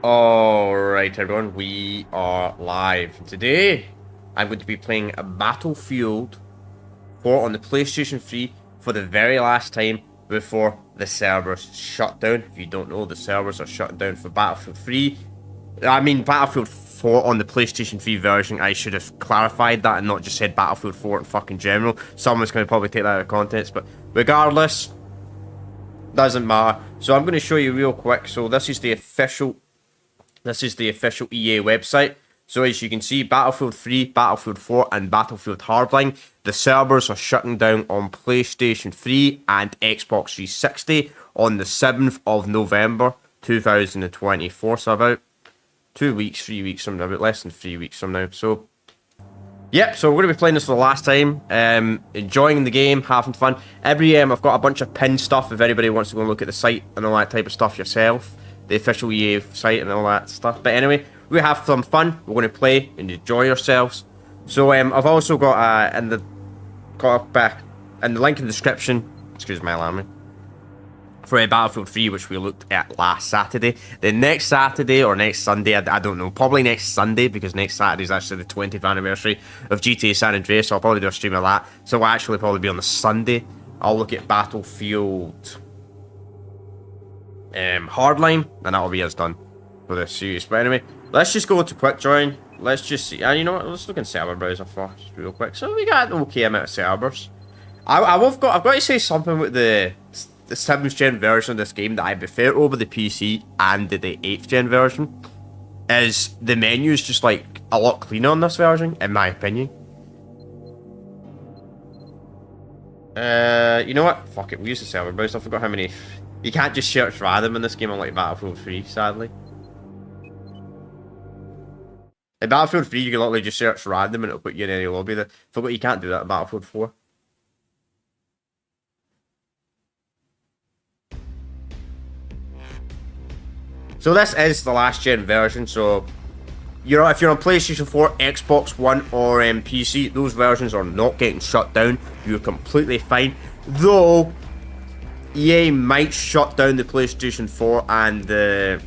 Alright everyone, we are live. Today, I'm going to be playing a Battlefield 4 on the PlayStation 3 for the very last time before the servers shut down. If you don't know, the servers are shut down for Battlefield 3. I mean, Battlefield 4 on the PlayStation 3 version. I should have clarified that and not just said Battlefield 4 in fucking general. Someone's going to probably take that out of context, but regardless, doesn't matter. So I'm going to show you real quick. So this is the official EA website. So as you can see, Battlefield 3, Battlefield 4, and Battlefield Hardline, the servers are shutting down on PlayStation 3 and Xbox 360 on the 7th of November 2024. So about 2 weeks, 3 weeks from now, about less than 3 weeks from now. So, yep, so we're going to be playing this for the last time, enjoying the game, having fun. I've got a bunch of pinned stuff if anybody wants to go and look at the site and all that type of stuff yourself. The official EA site and all that stuff. But anyway, we have some fun. We're going to play and enjoy yourselves. So I've also got in the link in the description. Excuse my alarm. For Battlefield 3, which we looked at last Saturday. The next Saturday or next Sunday, I don't know. Probably next Sunday, because next Saturday is actually the 20th anniversary of GTA San Andreas. So I'll probably do a stream of that. So we'll actually probably be on the Sunday. I'll look at Battlefield Hardline, and that'll be us done for this series. But anyway, let's just go to quick join. Let's just see. And you know what? Let's look in server browser first, real quick. So we got an okay amount of servers. I've got to say something with the 7th gen version of this game that I prefer over the PC and the 8th gen version is the menu is just like a lot cleaner on this version, in my opinion. You know what? Fuck it. We use the server browser. I forgot how many. You can't just search random in this game unlike Battlefield 3, sadly. In Battlefield 3, you can literally just search random and it'll put you in any lobby there. Forgot you can't do that in Battlefield 4. So this is the last gen version, so if you're on PlayStation 4, Xbox One, or PC, those versions are not getting shut down. You're completely fine. Though EA might shut down the PlayStation 4 and the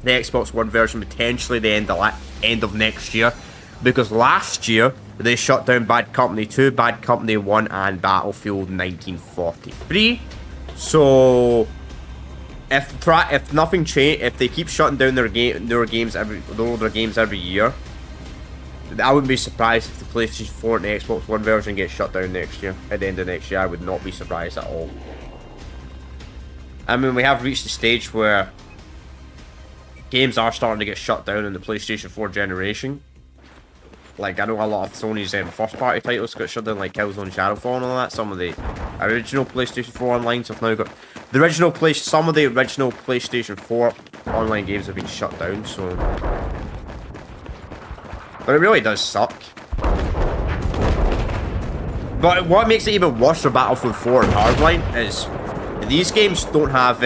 Xbox One version potentially the end of next year, because last year they shut down Bad Company 2, Bad Company 1, and Battlefield 1943. So if nothing change, if they keep shutting down their games every year, I wouldn't be surprised if the PlayStation 4 and the Xbox One version get shut down next year. At the end of next year, I would not be surprised at all. I mean, we have reached the stage where games are starting to get shut down in the PlayStation 4 generation. Like, I know a lot of Sony's first-party titles got shut down, like Killzone, Shadowfall, and all that. Some of the original PlayStation 4 online have now got some of the original PlayStation 4 online games have been shut down. So, but it really does suck. But what makes it even worse for Battlefield 4 and Hardline is these games don't have,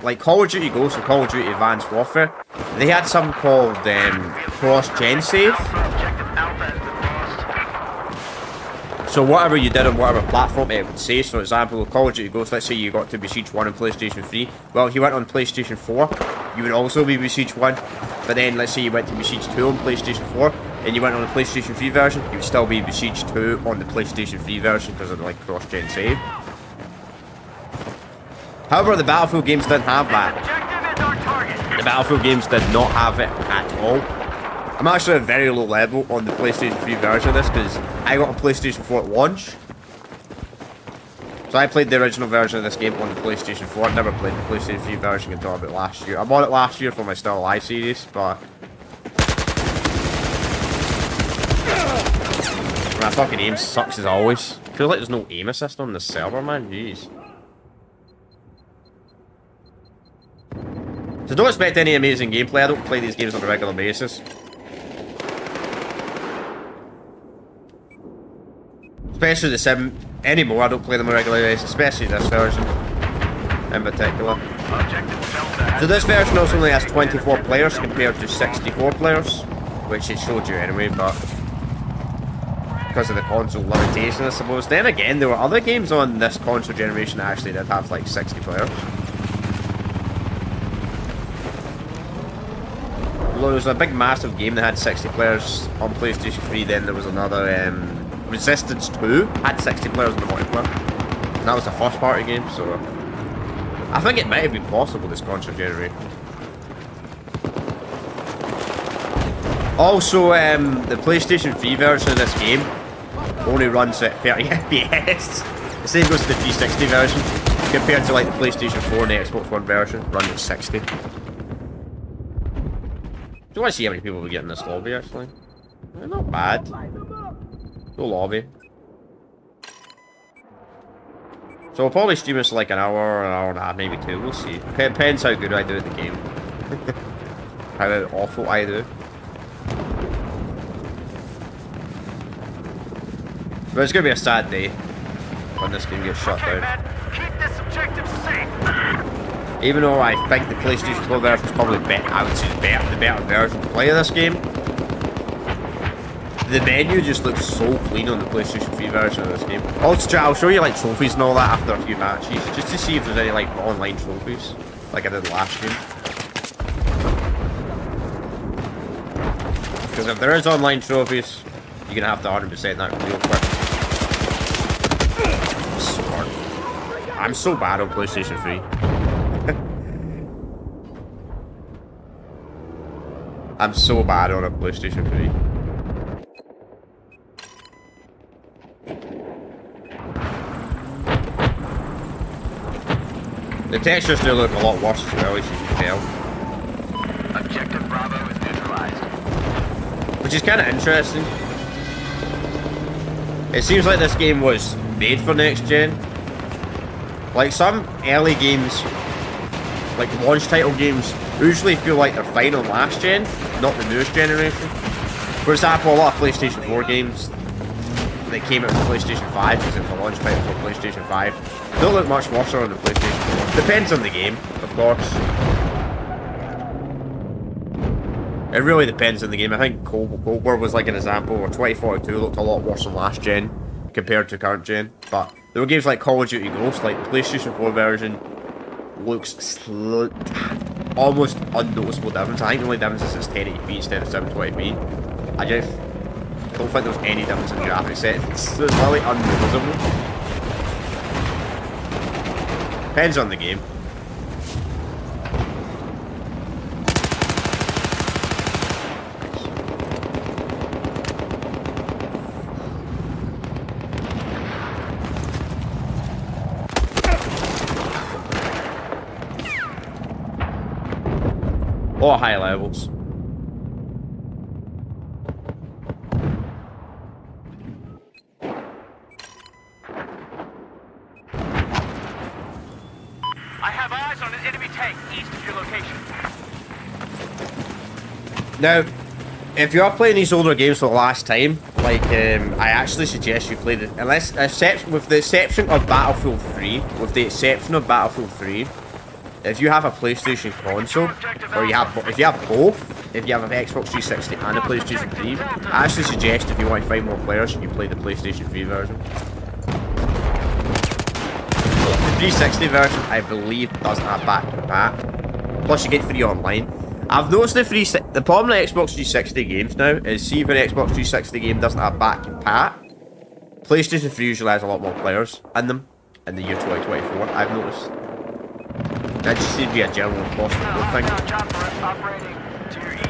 like Call of Duty Ghosts or Call of Duty Advanced Warfare, they had something called cross-gen save. So whatever you did on whatever platform it would say. So for example, Call of Duty Ghosts, let's say you got to Besiege 1 on PlayStation 3. Well, if you went on PlayStation 4, you would also be Besiege 1. But then let's say you went to Besiege 2 on PlayStation 4, and you went on the PlayStation 3 version, you would still be Besiege 2 on the PlayStation 3 version because of the, like, cross-gen save. However, the Battlefield games didn't have that. The Battlefield games did not have it at all. I'm actually at a very low level on the PlayStation 3 version of this because I got a PlayStation 4 at launch. So I played the original version of this game on the PlayStation 4. I never played the PlayStation 3 version until about last year. I bought it last year for my Still Alive series, but my fucking aim sucks as always. I feel like there's no aim assist on this server, man. Jeez. So don't expect any amazing gameplay. I don't play these games on a regular basis. Especially the 7 anymore. I don't play them on a regular basis, especially this version in particular. So this version also only has 24 players compared to 64 players, which it showed you anyway, but because of the console limitation, I suppose. Then again, there were other games on this console generation that actually did have like 60 players. there was a big massive game that had 60 players on PlayStation 3, then there was another, Resistance 2 had 60 players in the multiplayer. And that was a first party game, so I think it might have been possible this console generation. Also, the PlayStation 3 version of this game only runs at 30 FPS. The same goes to the 360 version, compared to like the PlayStation 4 and the Xbox One version, running at 60. Do you want to see how many people we get in this lobby, actually? Not bad. No lobby. So we'll probably stream this for like an hour and a half, maybe two, we'll see. Depends how good I do at the game. How awful I do. But it's gonna be a sad day when this game gets shut down. Keep this objective safe. Even though I think the PlayStation 4 version is probably better, I would say the better version to play this game. The menu just looks so clean on the PlayStation 3 version of this game. Also, I'll show you like trophies and all that after a few matches, just to see if there's any like online trophies, like I did last game. Because if there is online trophies, you're gonna have to 100% that real quick. Smart. I'm so bad on PlayStation 3. I'm so bad on a PlayStation 3. The textures do look a lot worse as well, as you can tell. Objective Bravo is neutralized. Which is kind of interesting. It seems like this game was made for next gen. Like some early games, like launch title games, usually feel like they're fine on last gen, not the newest generation. For example, a lot of PlayStation 4 games that came out for PlayStation 5 because it's a launch title for PlayStation 5 don't look much worse on the PlayStation 4. Depends on the game, of course. It really depends on the game. I think Cold War was like an example where 2042 looked a lot worse than last gen compared to current gen. But there were games like Call of Duty Ghost, like the PlayStation 4 version looks almost unnoticeable difference. I think the only difference is it's 1080p instead of 720p. I just don't think there's any difference in graphics settings. So it's really unnoticeable. Depends on the game. Or high levels. I have eyes on an enemy tank east of your location. Now, if you are playing these older games for the last time, like, I actually suggest you play the, with the exception of Battlefield 3, if you have a PlayStation console, or if you have both, if you have an Xbox 360 and a PlayStation 3, I actually suggest if you want to find more players, you play the PlayStation 3 version. The 360 version, I believe, doesn't have back compat. Plus, you get free online. I've noticed the problem with Xbox 360 games now is, see if an Xbox 360 game doesn't have back compat, PlayStation 3 usually has a lot more players in them in the year 2024, I've noticed. That just seems to be a general possible thing. Operating to your east.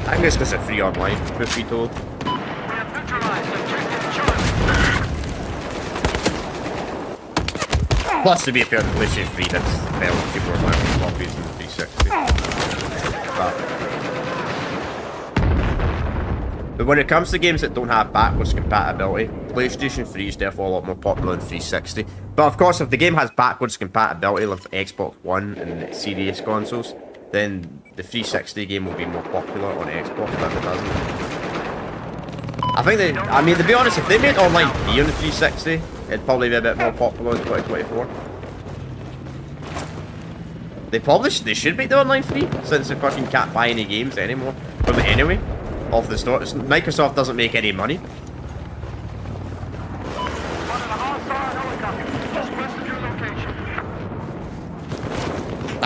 I think it's because it's free online, truth be told. We have neutralized objective Charlie. Plus, to be fair, the PlayStation 3, that's well, people are buying copies in the 360. But when it comes to games that don't have backwards compatibility, PlayStation 3 is therefore a lot more popular than 360. But of course, if the game has backwards compatibility with Xbox One and Series consoles, then the 360 game will be more popular on Xbox, but if it doesn't. I think I mean, to be honest, if they made online free on the 360, it'd probably be a bit more popular in 2024. They should make the online free, since they fucking can't buy any games anymore from it anyway. Off the store. Microsoft doesn't make any money.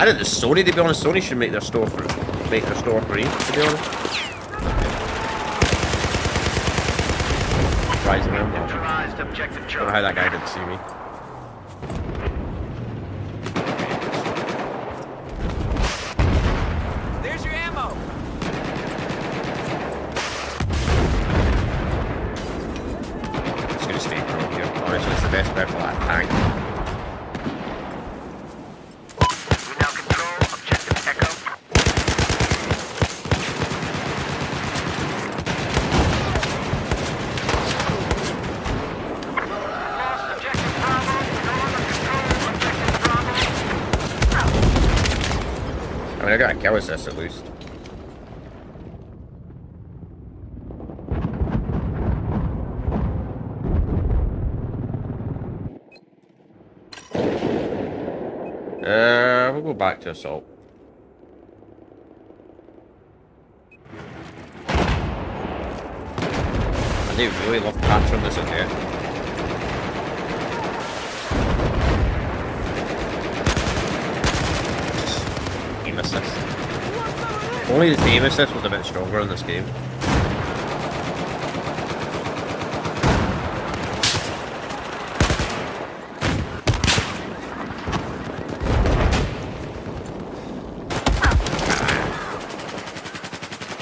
I did the Sony, to be honest. Sony should make their store free, to be honest. Rising around. Don't know how that guy didn't see me. There's your ammo. Just gonna stay pro here. Honestly, it's the best bet for that tank. We now control objective Echo. Lost objective Bravo. No longer control objective Bravo. I mean, I got a kill assist at least. We'll go back to assault. I do really love capturing this attack. Aim assist. Only the aim assist was a bit stronger in this game.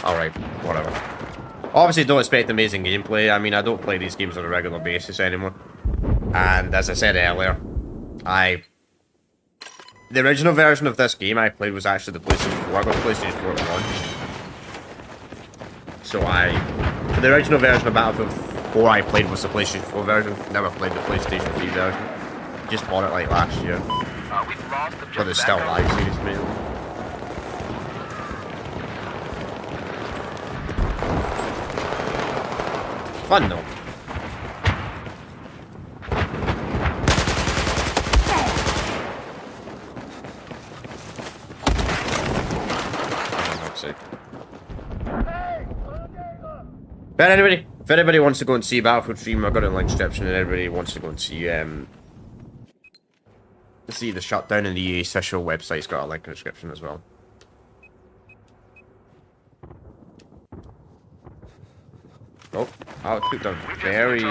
Alright, whatever. Obviously don't expect amazing gameplay. I mean, I don't play these games on a regular basis anymore. And as I said earlier, the original version of this game I played was actually the PlayStation 4. I got the PlayStation 4 at launch. So for the original version of Battlefield 4 I played was the PlayStation 4 version. Never played the PlayStation 3 version. Just bought it like last year. We've lost objective But it's still Echo. live series mainly. Fun though. But anybody, if anybody wants to go and see Battlefield 3, I've got it in the link description, and everybody wants to go and see the Shutdown in the EA official website's got a link in the description as well. Oh, I took a very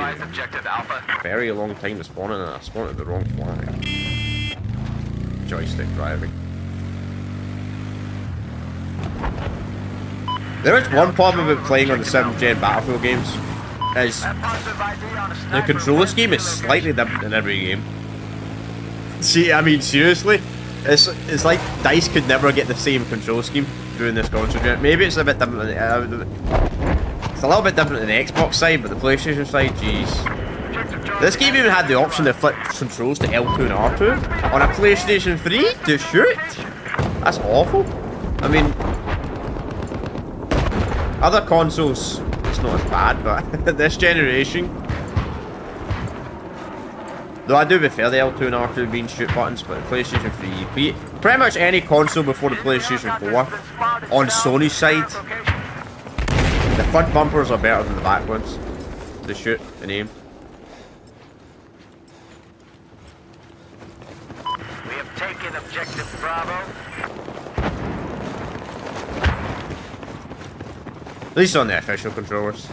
long time to spawn in, and I spawned at the wrong flag. Joystick driving. There is one problem about playing on the 7th gen Battlefield games, is the controller scheme is slightly different in every game. See, I mean, seriously, it's like DICE could never get the same control scheme doing this console gen. Maybe it's a bit different than it's a little bit different than the Xbox side, but the PlayStation side, jeez. This game even had the option to flip controls to L2 and R2 on a PlayStation 3 to shoot. That's awful. I mean, other consoles, it's not as bad, but this generation. Though I do prefer the L2 and R2 being shoot buttons, but the PlayStation 3, pretty much any console before the PlayStation 4, on Sony's side, the front bumpers are better than the back ones to shoot and aim. We have taken objective Bravo. At least on the official controllers.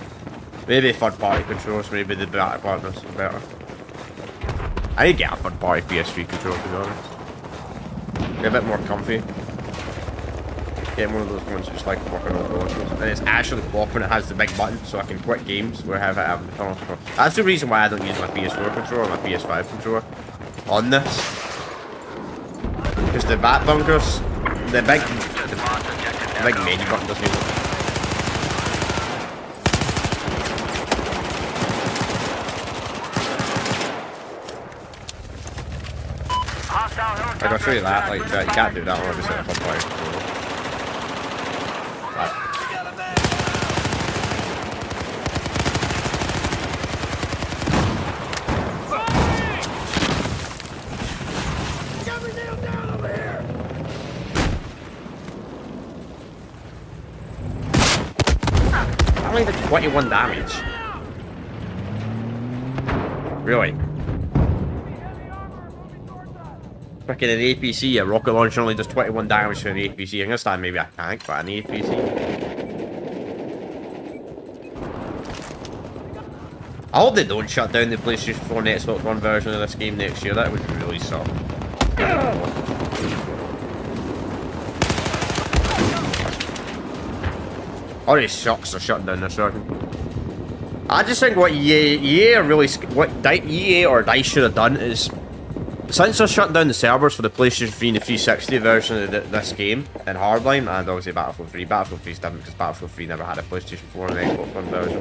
Maybe third-party controllers, maybe the back partners are better. I need to get a third-party PS3 controller, to be honest. Get a bit more comfy. Get one of those ones just like working on the controls. And it's actually proper and it has the big button, so I can quit games where I have it having the tunnel control. That's the reason why I don't use my PS4 controller or my PS5 controller on this. Because the back bunkers, the big menu button doesn't even. Like, I'll show you that, like, you can't do that one, obviously, if I'm playing. I only did 21 damage. Really? Freaking an APC, a rocket launcher only does 21 damage to an APC. I'm gonna stand maybe a tank, but an APC. I hope they don't shut down the PlayStation 4 and Xbox One version of this game next year. That would really suck. Already sucks they're shutting down this version. I just think what EA are really EA or DICE should have done is, since they're shutting down the servers for the PlayStation 3 and the 360 version of this game and Hardline, and obviously Battlefield 3. Battlefield 3 is different because Battlefield 3 never had a PlayStation 4 and Xbox One version.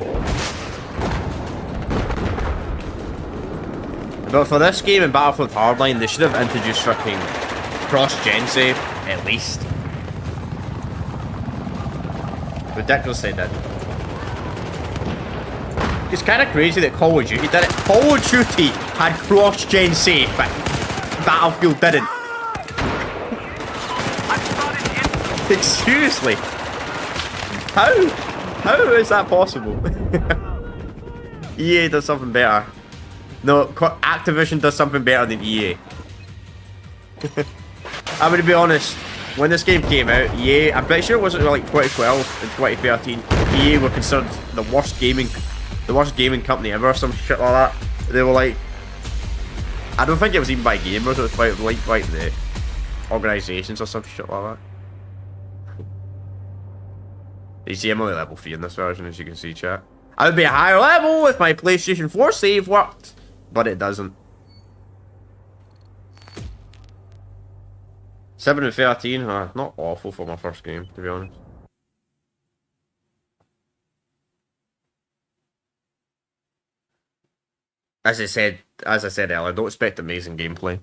But for this game and Battlefield Hardline, they should have introduced freaking cross-gen save, at least. Ridiculous they did. It's kind of crazy that Call of Duty did it. Call of Duty had cross-gen save, but Battlefield didn't. Like, seriously? How? How is that possible? EA does something better. No, Activision does something better than EA. I'm gonna be honest. When this game came out, EA, I'm pretty sure it wasn't like 2012 and 2013. EA were considered the worst gaming company ever, or some shit like that. They were like, I don't think it was even by gamers. It was by like the organisations or some shit like that. You see, I'm only level 3 in this version, as you can see, chat. I would be a higher level if my PlayStation 4 save worked, but it doesn't. 7 and 13, not awful for my first game, to be honest. As I said earlier, don't expect amazing gameplay.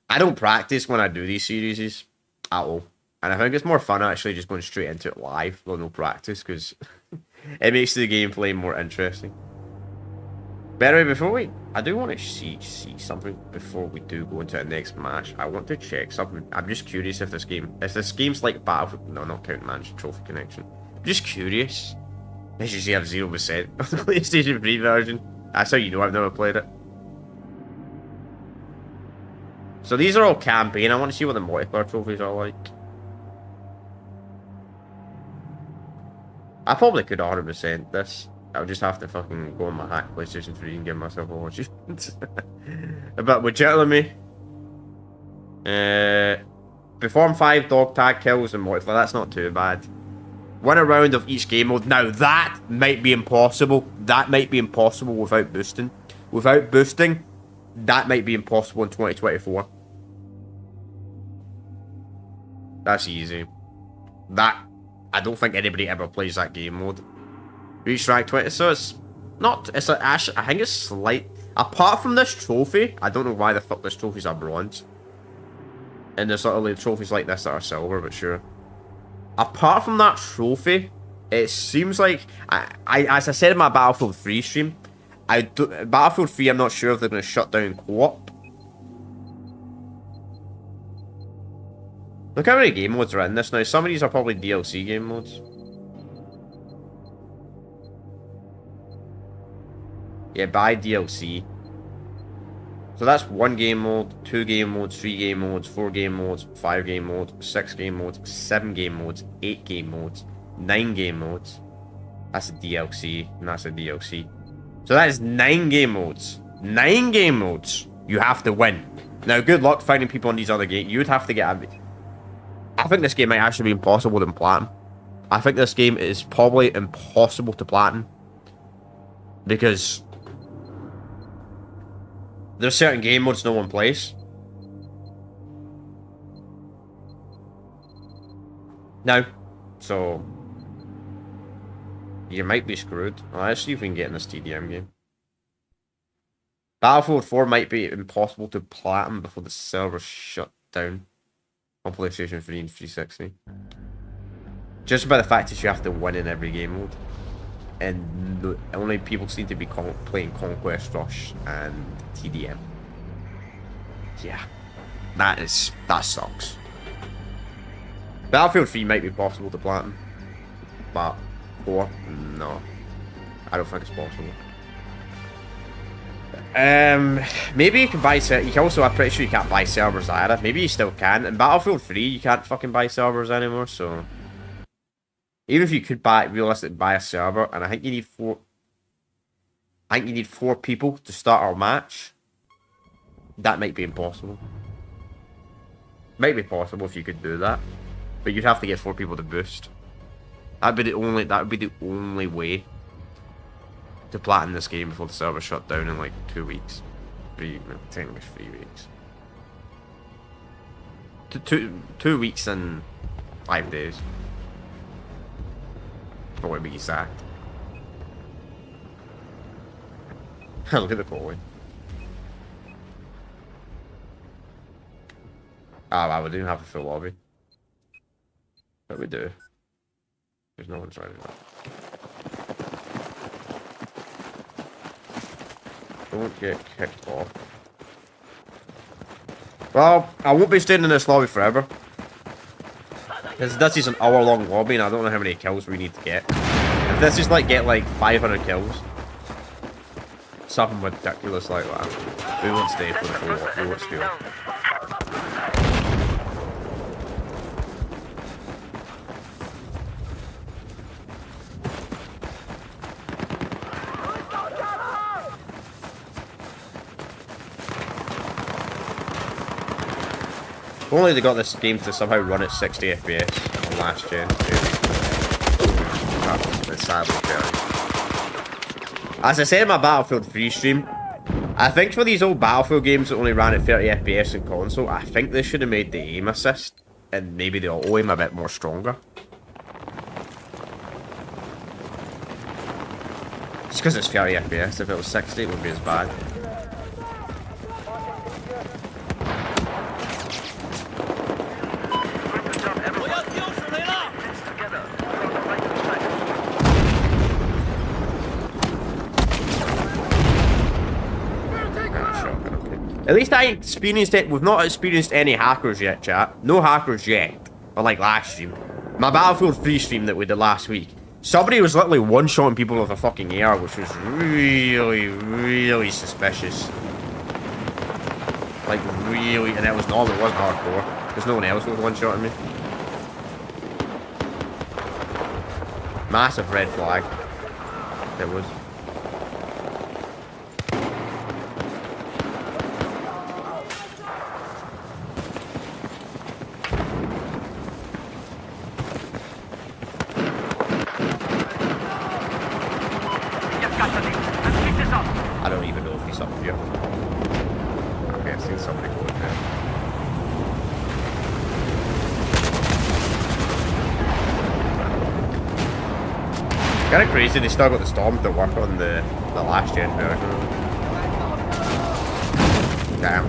I don't practice when I do these series at all. And I think it's more fun actually just going straight into it live with no practice, because it makes the gameplay more interesting. But anyway, I do want to see something before we do go into the next match. I want to check something. I'm just curious if this game's like Battlefield. No, not Count Man's Trophy Connection. I'm just curious. As you see, I have 0% on the PlayStation 3 version. That's how you know I've never played it. So these are all campaign. I want to see what the multiplayer trophies are like. I probably could 100% this. I would just have to fucking go on my hack PlayStation 3 and give myself a watch. But legitimately, perform 5 dog tag kills and multiplayer. That's not too bad. Win a round of each game mode. Now that might be impossible. That might be impossible without boosting. Without boosting, that might be impossible in 2024. That's easy. I don't think anybody ever plays that game mode. Reach rank 20, so it's not, I think it's slight. Apart from this trophy, I don't know why the fuck this trophies are bronze. And there's sort of like trophies like this that are silver, but sure. Apart from that trophy, it seems like, as I said in my Battlefield 3 stream, Battlefield 3, I'm not sure if they're going to shut down co-op. Look how many game modes are in this now. Some of these are probably DLC game modes. Yeah, buy DLC. So that's 1 game mode, 2 game modes, 3 game modes, 4 game modes, 5 game modes, 6 game modes, 7 game modes, 8 game modes, 9 game modes. That's a DLC, and that's a DLC. So that is 9 game modes. 9 game modes you have to win. Now, good luck finding people on these other games. You would have to get... I think this game might actually be impossible to platinum. I think this game is probably impossible to platinum. Because... there's certain game modes no one plays. No. So... you might be screwed. Well, let's see if we can get in this TDM game. Battlefield 4 might be impossible to platinum before the servers shut down. On PlayStation 3 and 360. Just by the fact that you have to win in every game mode. And only people seem to be playing Conquest, Rush, and TDM. Yeah. That sucks. Battlefield 3 might be possible to platinum. But 4, no. I don't think it's possible. Maybe you can buy you can also, I'm pretty sure you can't buy servers either. Maybe you still can. In Battlefield 3, you can't fucking buy servers anymore, so... Even if you could realistically buy a server, and I think you need four people to start a match. That might be impossible. Might be possible if you could do that. But you'd have to get 4 people to boost. That would be the only way to platinum this game before the server shut down in like 2 weeks. Technically 3 weeks. 2 weeks and 5 days. For it be sacked. Look at the polling. Oh wow, we don't have a full lobby. But we do. There's no one trying to. Don't get kicked off. Well, I won't be staying in this lobby forever. This is an hour-long lobby, and I don't know how many kills we need to get. If this is like get like 500 kills, something ridiculous like that, we won't stay for the full lobby. We won't steal. If only they got this game to somehow run at 60 FPS on last gen. That's sadly fair. As I said in my Battlefield 3 stream, I think for these old Battlefield games that only ran at 30 FPS in console, I think they should have made the aim assist and maybe the auto aim a bit more stronger. Just because it's 30 FPS, if it was 60 it wouldn't be as bad. At least I experienced it. We've not experienced any hackers yet, chat. No hackers yet. But like last stream. My Battlefield 3 stream that we did last week. Somebody was literally one-shotting people with a fucking AR, which was really, really suspicious. Like, really. And it was normal, it wasn't hardcore. Because no one else was one-shotting me. Massive red flag. It was. I don't even know if he's up here. Okay, I've seen somebody go in there. Kinda crazy, they still got the Storm to work on the last gen version. Damn.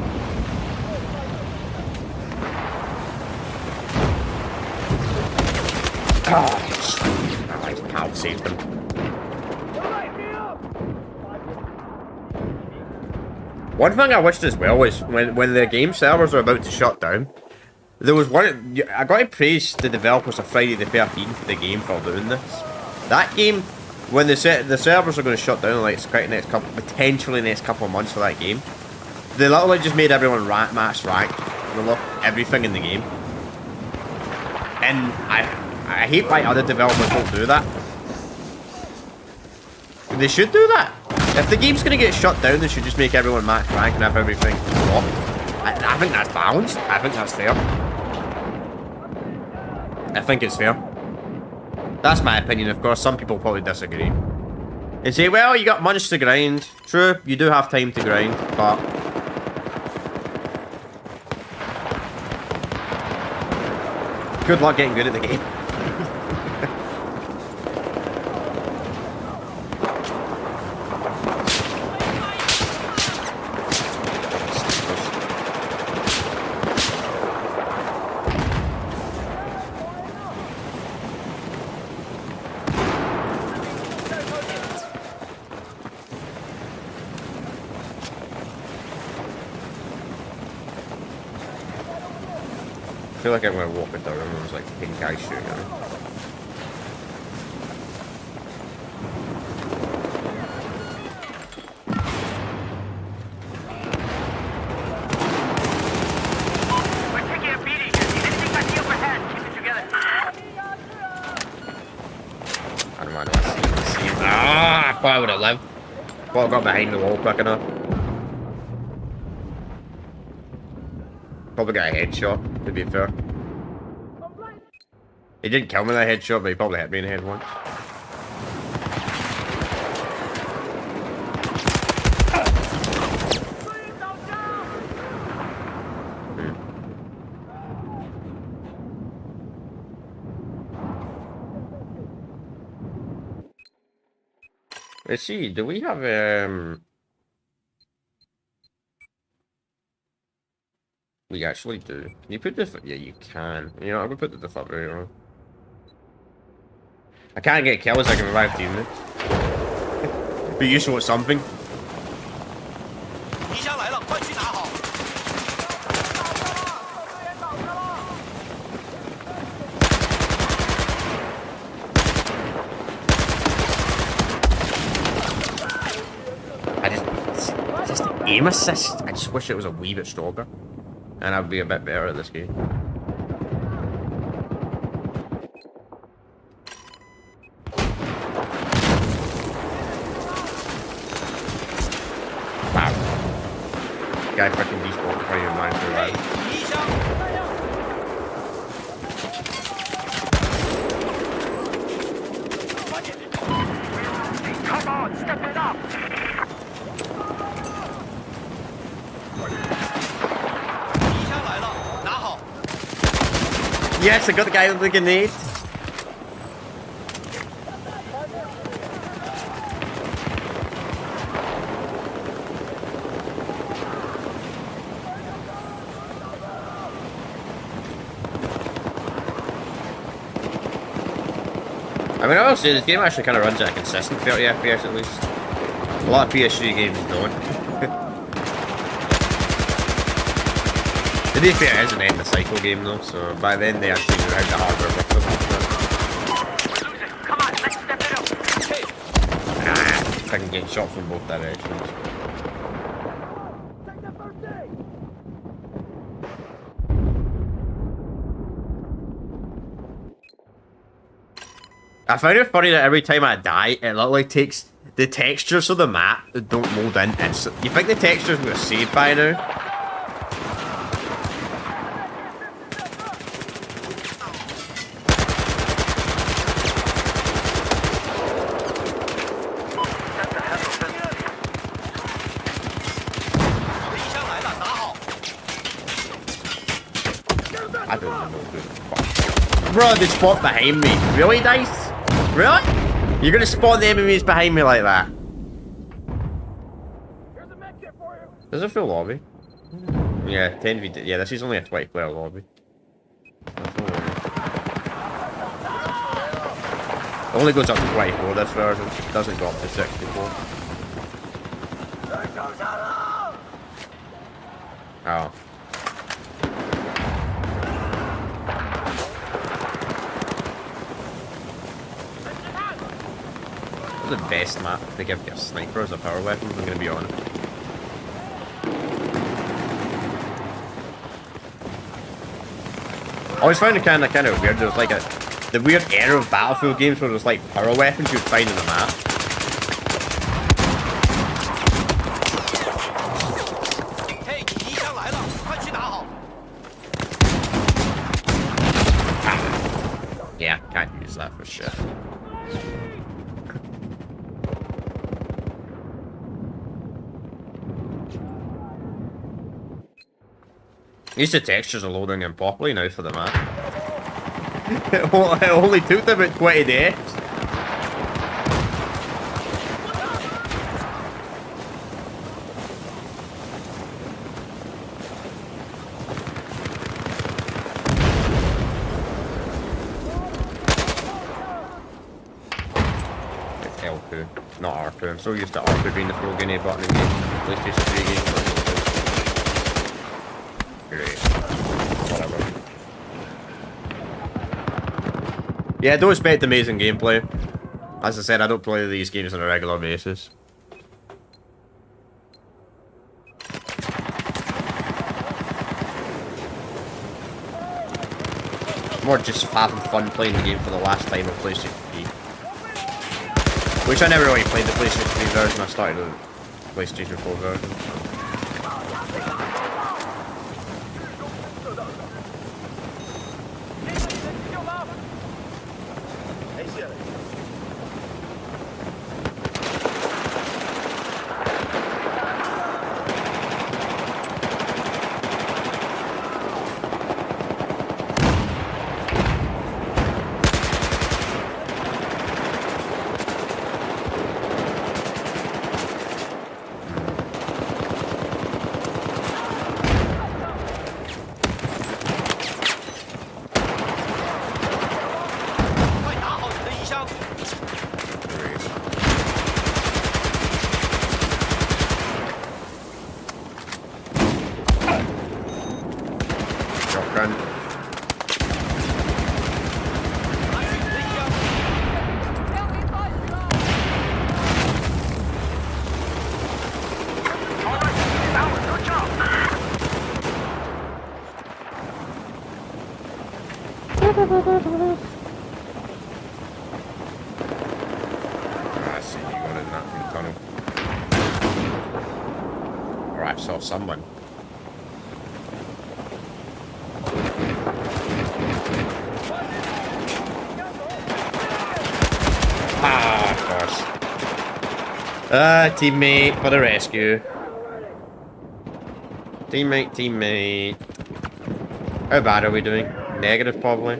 Oh, his pal saved him. One thing I wished as well was when the game servers are about to shut down, there was one. I got to praise the developers of Friday the 13th, the game, for doing this. That game, when the servers are going to shut down, like potentially next couple of months for that game, they literally just made everyone max rank, everything in the game. And I hate why other developers don't do that. They should do that. If the game's gonna get shut down, they should just make everyone max rank and have everything locked. I think that's balanced. I think that's fair. I think it's fair. That's my opinion, of course. Some people probably disagree. And say, well, you got months to grind. True, you do have time to grind, but... good luck getting good at the game. I feel like I'm going to walk into a room and there's like pink guys shooting at me. Well, I would have lived. Well, I got behind the wall quick enough. Probably got a headshot, to be fair. He didn't kill me with a headshot, but he probably hit me in the head once. Let's see, do we have, we actually do. Can you put the, yeah, you can. You know, I'm gonna put the defibrillator on. I can't get kills, I can revive teammates. Be useful at something. Just aim assist. I just wish it was a wee bit stronger. And I'd be a bit better at this game. Wow. Guy freaking despawned before you mind for that. Come on, step it up! Yes, I got the guy with the grenade. I mean, I will say this game actually kind of runs at a consistent 30 FPS at least. A lot of PS3 games don't. To be fair, it is an end of cycle game though, so by then they actually knew how the hardware works. Come on, let's step it up! I can get shot from both directions. I find it funny that every time I die, it literally takes the textures of the map that don't load in. You think the textures would have saved by now? I don't know who the fuck. Bro, they spawn behind me. Really, Dice? Really? You're gonna spawn the enemies behind me like that? There's a full lobby. Yeah, 10v. Yeah, this is only a 20-player lobby. It only goes up to 24 this version. It doesn't go up to 64. Oh. The best map to give you a sniper as a power weapon, I'm gonna be honest. I always found it kind of weird. There was like the weird era of Battlefield games where there was like power weapons you'd find in the map. Yeah, can't use that for shit. At least the textures are loading in properly now for the map. It only took them about 20 days. It's L2, not R2. I'm so used to R2 being the full grenade button in games. PlayStation 3 games. Great. Whatever. Yeah, don't expect amazing gameplay. As I said, I don't play these games on a regular basis. More just having fun playing the game for the last time on PlayStation 3. Which I never really played the PlayStation 3 version, I started the PlayStation 4 version. Shotgun. I see you going in that tunnel. Alright, saw someone. Ah, of course. Teammate for the rescue. Teammate. How bad are we doing? Negative, probably.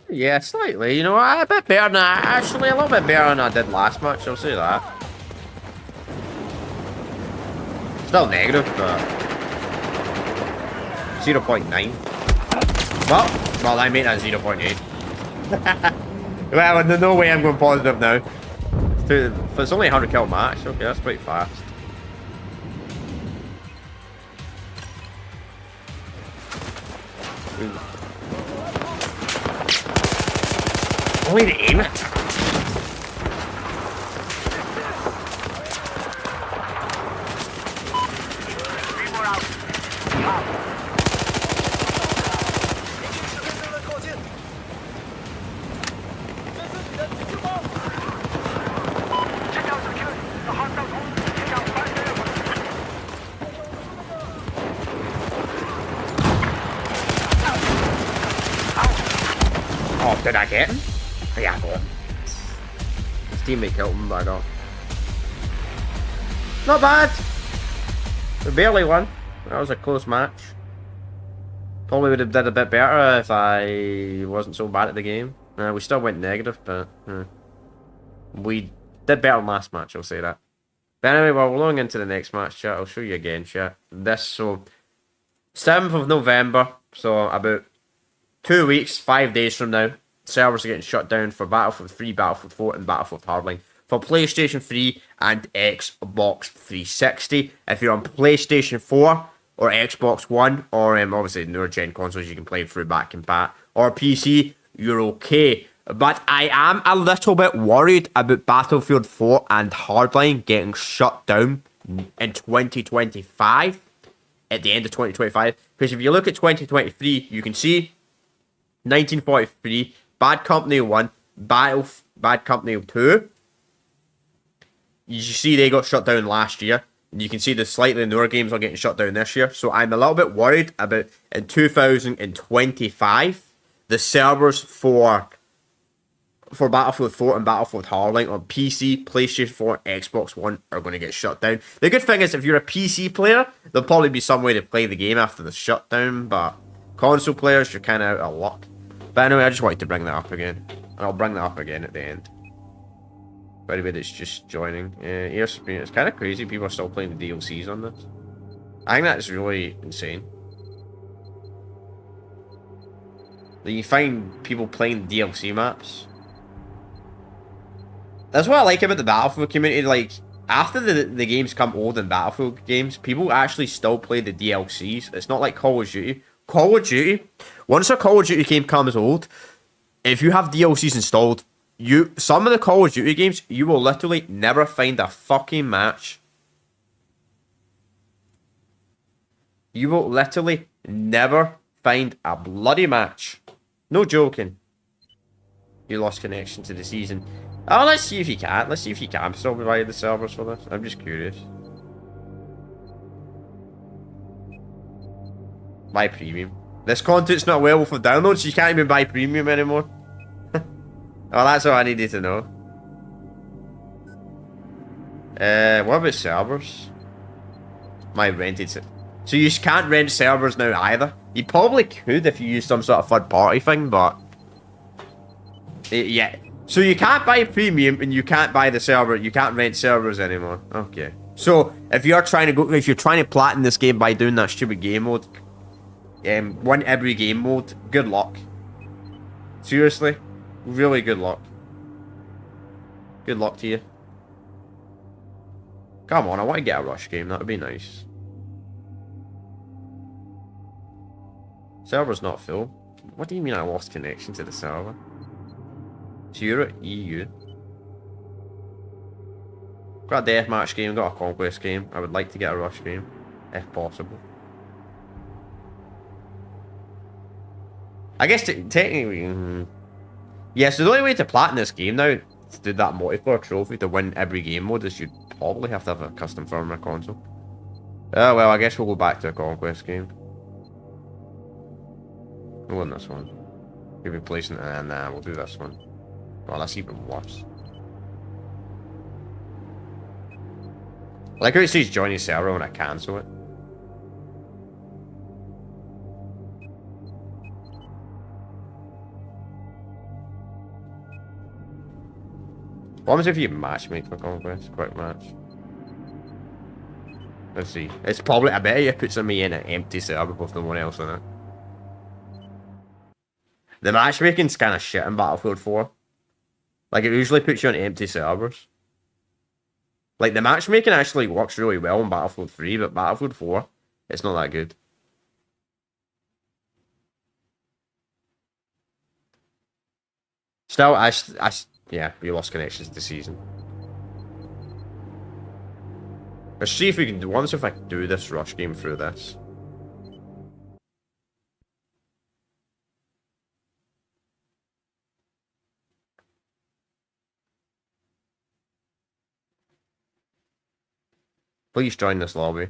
Yeah, slightly. You know, a bit better than actually a little bit better than I did last match. I'll say that. Still negative, but 0.9. Well, I made that 0.8. Well, no way I'm going positive now. It's only a 100 kill match. Okay, that's pretty fast. Only to aim it. Oh, did I get him? Yeah, I got him. His teammate killed him, but I got him. Not bad. We barely won. That was a close match. Probably would have did a bit better if I wasn't so bad at the game. We still went negative, but we did better than last match, I'll say that. But anyway, we're going into the next match, chat. I'll show you again, chat. So 7th of November, so about 2 weeks, 5 days from now, servers are getting shut down for Battlefield 3, Battlefield 4, and Battlefield Hardline for PlayStation 3 and Xbox 360. If you're on PlayStation 4 or Xbox One, or obviously newer gen consoles, you can play through back and pat, or PC, you're okay. But I am a little bit worried about Battlefield 4 and Hardline getting shut down in 2025, at the end of 2025. Because if you look at 2023, you can see 1943, Bad Company 1, Bad Company 2. You see they got shut down last year. You can see the slightly newer games are getting shut down this year. So I'm a little bit worried about in 2025, the servers for Battlefield 4 and Battlefield Hardline on PC, PlayStation 4, and Xbox One are going to get shut down. The good thing is if you're a PC player, there'll probably be some way to play the game after the shutdown, but console players, you're kind of out of luck. But anyway, I just wanted to bring that up again. And I'll bring that up again at the end. For anybody that's just joining. It's kind of crazy people are still playing the DLCs on this. I think that's really insane. That you find people playing DLC maps. That's what I like about the Battlefield community. Like, after the games come old in Battlefield games, people actually still play the DLCs. It's not like Call of Duty. Call of Duty, once a Call of Duty game comes old, if you have DLCs installed, some of the Call of Duty games, you will literally never find a fucking match. You will literally never find a bloody match. No joking. You lost connection to the season. Oh, let's see if you can. Let's see if you can still provide the servers for this. I'm just curious. Buy premium. This content's not available for download, so you can't even buy premium anymore. Oh, that's all I needed to know. What about servers? My rented. So you can't rent servers now either. You probably could if you use some sort of third party thing, but yeah. So you can't buy premium and you can't buy the server. You can't rent servers anymore. Okay. So if you're trying to platinum this game by doing that stupid game mode, win every game mode, good luck. Seriously, really good luck. Good luck to you. Come on, I want to get a rush game. That would be nice. Server's not full. What do you mean I lost connection to the server? So you're at EU. Got a deathmatch game, got a Conquest game. I would like to get a rush game, if possible. I guess technically... Yeah, so the only way to platinum this game now, to do that multiplayer trophy to win every game mode, is you'd probably have to have a custom firmware console. Oh, well, I guess we'll go back to a Conquest game. We'll win this one. We'll be placing it, nah, we'll do this one. Oh, that's even worse. I like how it says join your server when I cancel it. What happens if you matchmake for Conquest? Quick match. Let's see. It's probably, I bet it puts me in an empty server with no one else in it. The matchmaking's kind of shit in Battlefield 4. Like, it usually puts you on empty servers. Like, the matchmaking actually works really well in Battlefield 3, but Battlefield 4, it's not that good. Still, yeah, we lost connections this season. Let's see if we can do, once if I can do this rush game through this. Please join this lobby.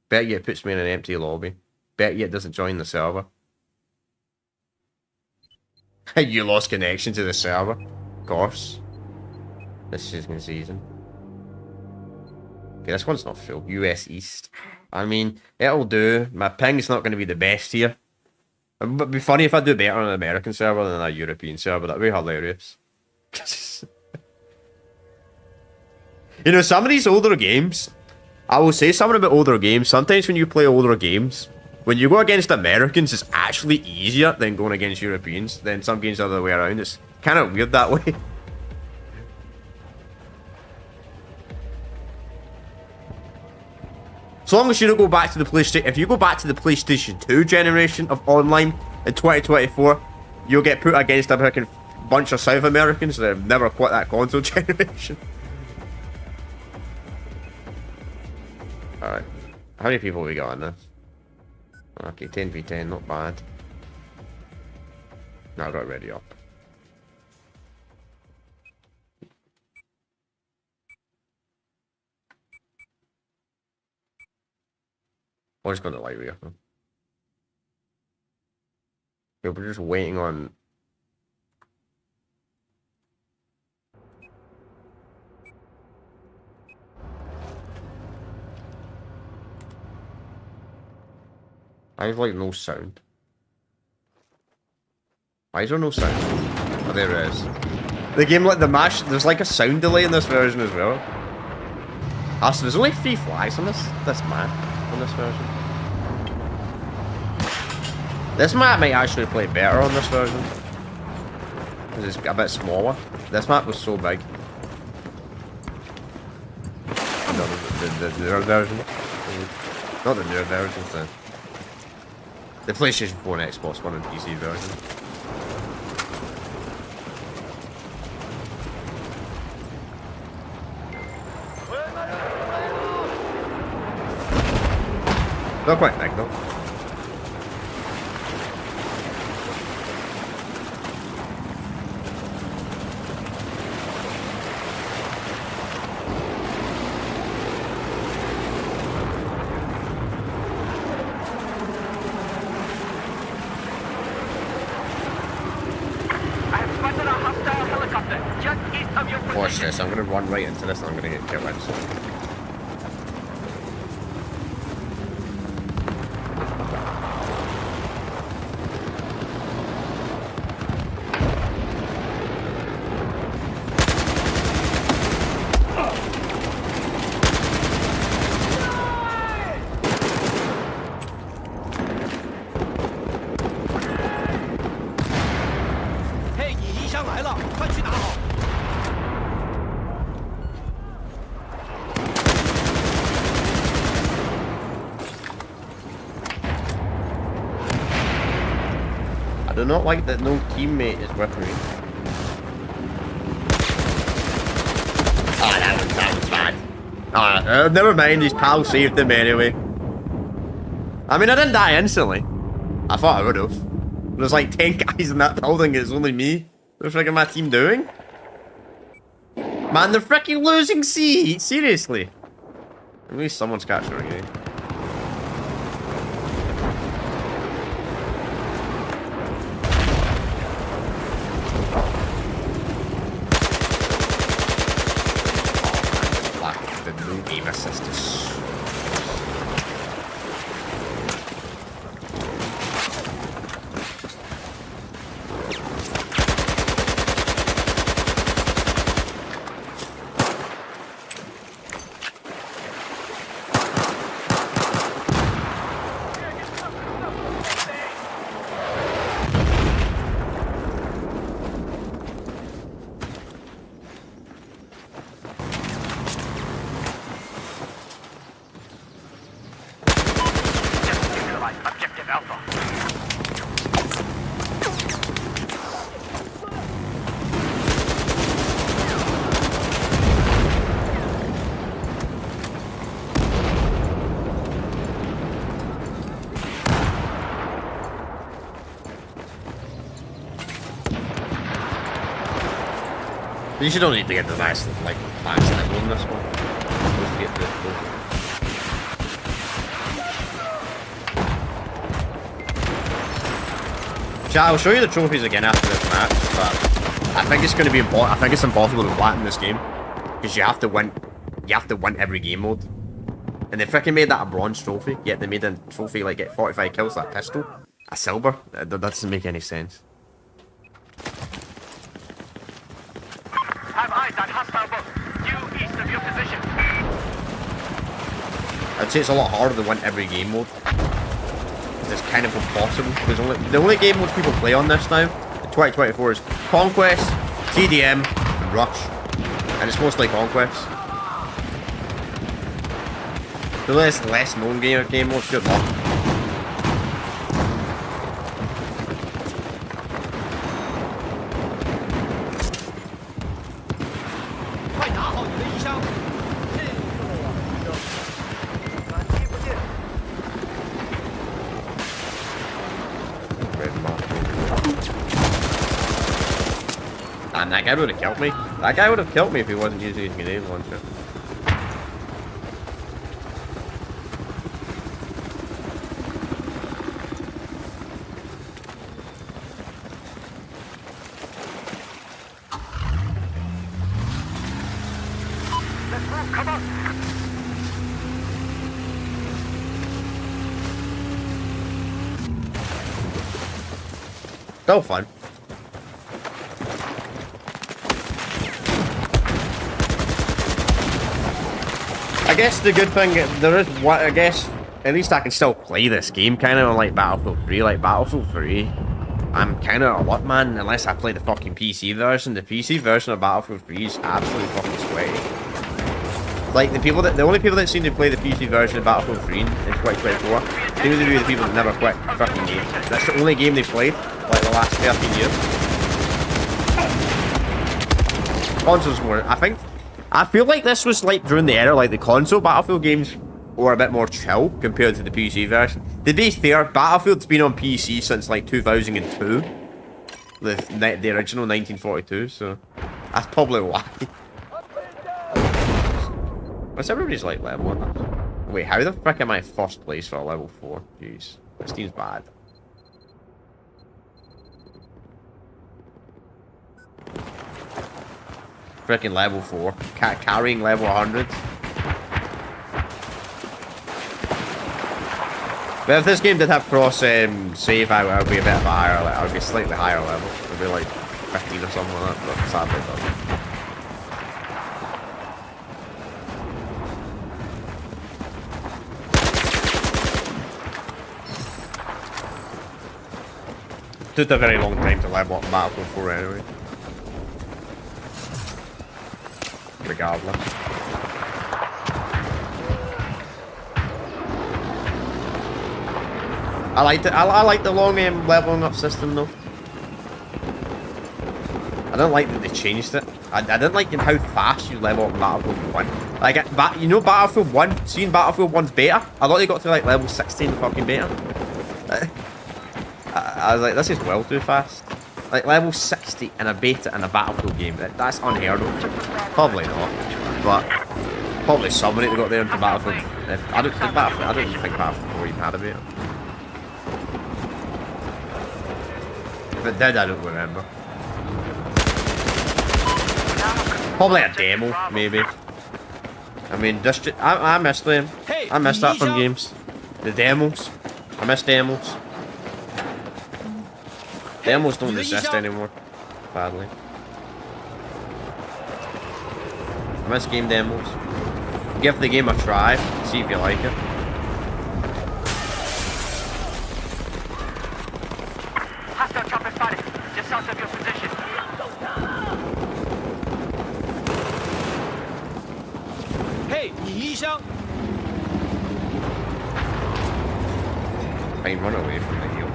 Bet you it puts me in an empty lobby. Bet you it doesn't join the server. You lost connection to the server. Of course. This is the season. Okay, this one's not full. US East. I mean, it'll do. My ping's not going to be the best here. It would be funny if I do better on an American server than a European server. That'd be hilarious. You know, some of these older games, I will say something about older games. Sometimes when you play older games, when you go against Americans, it's actually easier than going against Europeans. Then some games are the other way around. It's kind of weird that way. As long as you don't go back to the PlayStation... If you go back to the PlayStation 2 generation of online in 2024, you'll get put against a freaking bunch of South Americans that have never quit that console generation. Alright. How many people have we got on this? Okay, 10v10, not bad. Now I got ready up. I'm just going to light rear. Yeah, we're just waiting on... I have like no sound. Why is there no sound? Oh, there is. The game, like the mash, there's like a sound delay in this version as well. Ah, so there's only 3 flags on this map, on this version. This map might actually play better on this version. Because it's a bit smaller. This map was so big. No, the newer version. Not the newer version, the PlayStation 4 and Xbox One and PC version. Not quite big though. rush this. I'm gonna run right into this and I'm gonna get killed instantly. I do not like that no teammate is with me. Ah, that was bad. Ah, never mind, his pal saved him anyway. I mean, I didn't die instantly. I thought I would have. There's like 10 guys in that building, it's only me. What's freaking my team doing? Man, they're freaking losing C! Seriously. At least someone's catching a game. Aim assist is... Objective Alpha. You should don't need to get the nice, like, max level in this one. Just get the Chat, I'll show you the trophies again after this match, but I think it's going to be important. I think it's impossible to platinum this game because you have to win. You have to win every game mode, and they freaking made that a bronze trophy. Yet they made a trophy like get 45 kills with that pistol, a silver. That doesn't make any sense. Have eyes on hostile boat. Due east of your position. I'd say it's a lot harder to win every game mode. It's kind of impossible. The only game modes people play on this now, in 2024, is Conquest, TDM, and Rush. And it's mostly Conquest. The less known game modes, good luck. And that guy would have killed me. That guy would have killed me if he wasn't using his grenade launcher. Let's move, come on. Still fun. I guess the good thing, there is what, I guess, at least I can still play this game, kind of like Battlefield 3, like Battlefield 3. I'm kind of a luck man, unless I play the fucking PC version. The PC version of Battlefield 3 is absolutely fucking sweaty. Like, the only people that seem to play the PC version of Battlefield 3 in 2024 seem to be the people that never quit fucking games. That's the only game they played, like, the last 13 years. Consoles more, I feel like this was like during the era, like the console Battlefield games were a bit more chill compared to the PC version. To be fair, Battlefield's been on PC since like 2002, the original 1942, so that's probably why. What's everybody's like level on that? Wait, how the frick am I first place for a level 4? Jeez, this team's bad. freaking level 4, carrying level 100. But if this game did have cross save, I would be a bit of a higher level. I would be slightly higher level. It would be like 15 or something like that, but sadly it doesn't. It took a very long time to level up Battlefield 4 anyway. Regardless. I liked it. I like the long leveling up system though. I don't like that they changed it. I didn't like how fast you level up in Battlefield 1. Like, you know Battlefield 1? Seeing Battlefield 1's beta? I thought they got to like level 16 fucking beta. I was like, this is well too fast. Like, level 60 in a beta in a Battlefield game. That's unheard of. Probably not. But, probably somebody that got there into Battlefield. I don't even think Battlefield 4 even had a beta. If it did, I don't remember. Probably a demo, maybe. I mean, I missed them. I missed that from games. The demos. I miss demos. Demos don't exist anymore. Badly. I miss game demos. Give the game a try. See if you like it. Hostile chopper spotted. Just south of your position. Hey, 你一箱。 I can run away from the heal.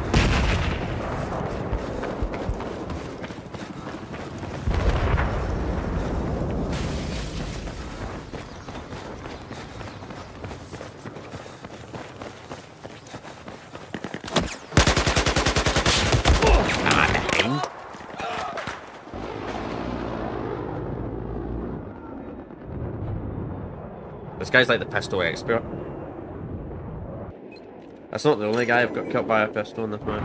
This guy's like the pistol expert. That's not the only guy I've got killed by a pistol in this match.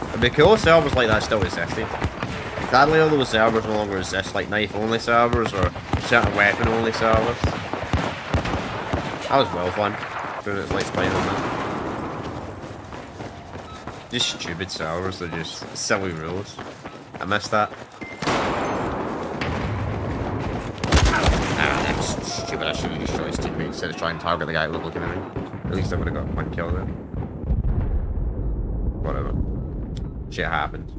It'd be cool if servers like that still existed. Sadly, all those servers no longer exist, like knife-only servers or certain weapon-only servers. That was well fun, doing it like playing on that. Just stupid servers, they're just silly rules. I miss that. Stupid, I should have just shot his teammate instead of trying to target the guy looking at me. At least I would have got one kill there. Whatever. Shit happens.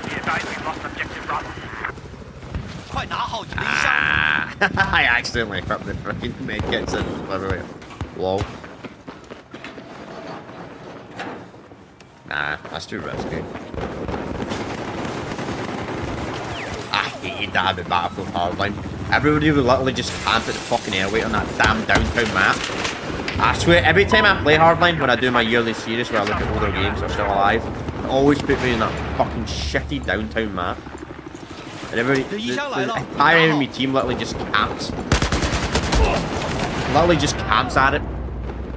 Be advised, we've lost objective Bravo. 快拿好你的一箱。 I accidentally equipped the freaking medkits in everywhere. Lol. Nah, that's too risky. I hated that about Battlefield Hardline. Everybody would literally just camp at the fucking airway on that damn downtown map. I swear, every time I play Hardline, when I do my yearly series where I look at older games that are still alive, they always put me in that fucking shitty downtown map. And everybody, the entire enemy team literally just camps. Literally just camps at it.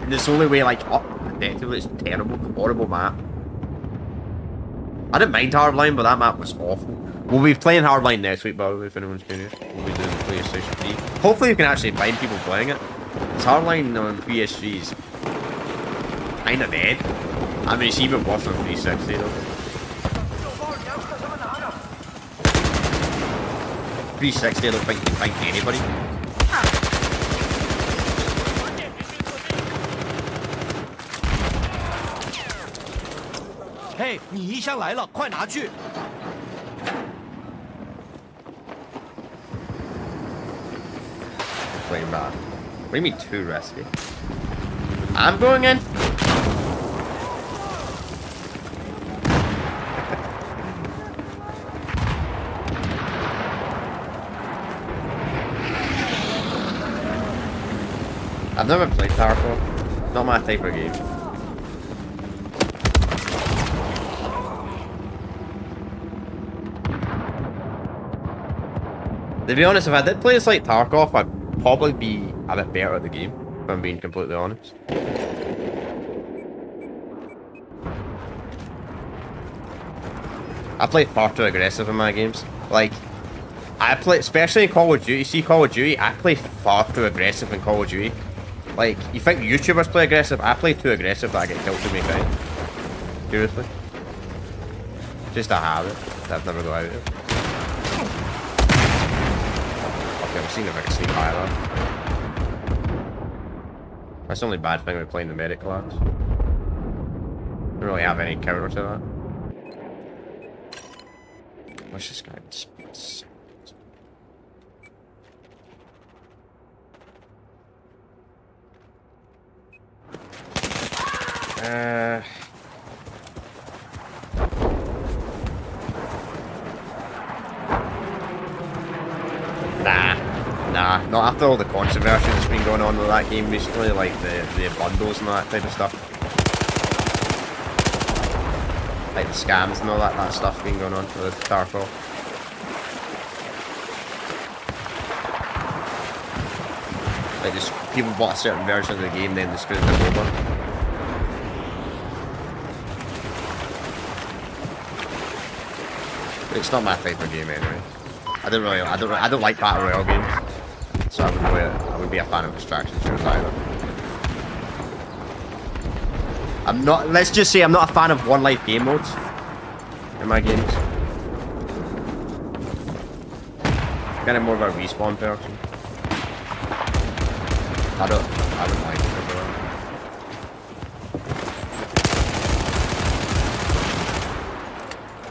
And it's the only way, like, up, effectively, it's terrible, horrible map. I didn't mind Hardline, but that map was awful. We'll be playing Hardline next week, by the way, if anyone's curious. We'll be doing the PlayStation 3. Hopefully you can actually find people playing it. Because Hardline on PS3 is kind of dead. I mean, it's even worse on 360 though. 360, I don't think you can find anybody. Hey, 你一箱来了，快拿去。 Playing bad. What do you mean too risky? I'm going in. I've never played Tarkov. Not my type of game. To be honest, if I did play this like Tarkov, I'd probably be a bit better at the game, if I'm being completely honest. I play far too aggressive in my games. Like, I play, especially in Call of Duty. See, Call of Duty, I play far too aggressive in Call of Duty. Like, you think YouTubers play aggressive? I play too aggressive that I get killed to me time. Seriously. Just a habit that I've never got out of. Okay, I'm seeing if I can sneak by that. That's the only bad thing with playing the medic class. Don't really have any counter to that. What's this guy? Nah, not after all the controversy that's been going on with that game recently, like the bundles and that type of stuff. Like the scams and all that stuff's been going on with Starfall. Like just people bought a certain version of the game, then they screwed them over. It's not my type of game anyway. I don't like battle royale games, so I wouldn't be a fan of extraction shooters either. Let's just say I'm not a fan of one life game modes in my games. Kind of more of a respawn person. I don't like it overall.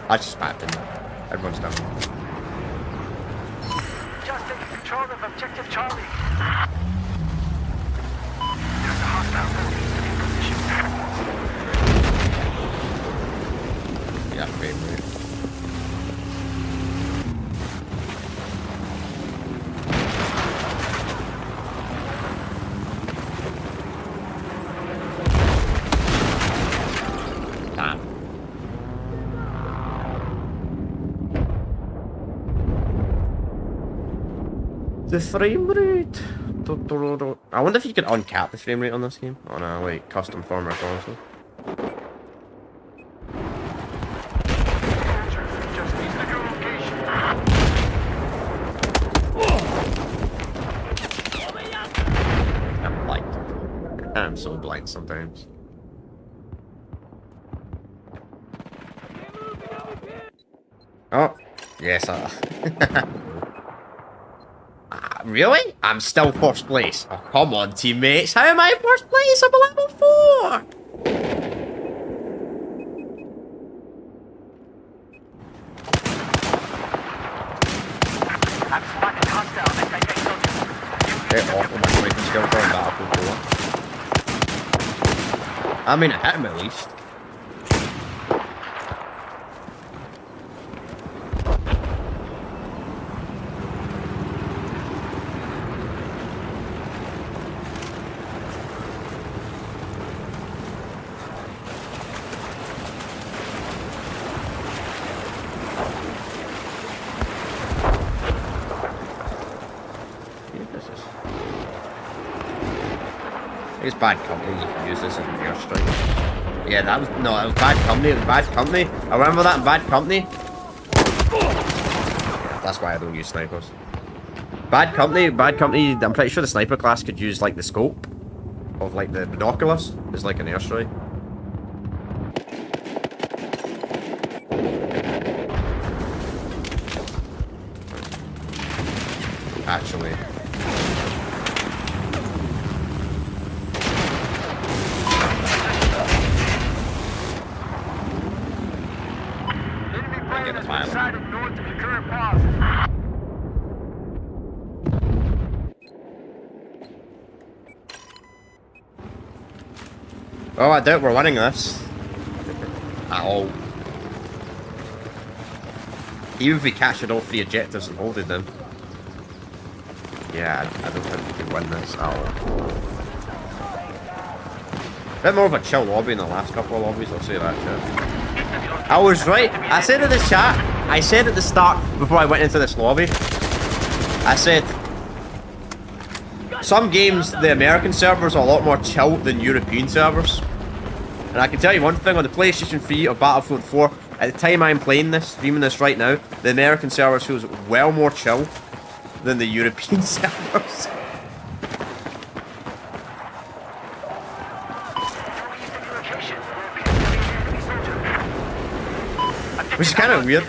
That's just bad, didn't it? Everyone's done. Just taking control of objective Charlie. There's a hostile force in position. Yeah, favorite. The frame rate. I wonder if you could uncap the frame rate on this game on a like custom firmware console. Just needs to go location. I'm blind. I'm so blind sometimes. Oh, yes. Really? I'm still first place. Oh, come on, teammates. How am I first place? I'm a level 4. I'm spotting hostile anti-tank soldiers. Get off of my sniping skill for that. I mean, I hit him at least. It's bad company, you can use this as an airstrike. Yeah, that was bad company, it was bad company. I remember that in bad company. Yeah, that's why I don't use snipers. Bad company, I'm pretty sure the sniper class could use like the scope of like the binoculars as like an airstrike. Actually. Enemy plane has been sighted north of your current pause. Oh, I doubt we're winning this. At all. Even if we captured all 3 objectives and holded them. Yeah, I don't think we can win this at all. Bit more of a chill lobby in the last couple of lobbies, I'll say that shit. I was right. I said in the chat, I said at the start, before I went into this lobby, I said, some games, the American servers are a lot more chill than European servers. And I can tell you one thing, on the PlayStation 3 or Battlefield 4, at the time I'm playing this, streaming this right now, the American servers feels well more chill than the European servers. Which is kind of weird.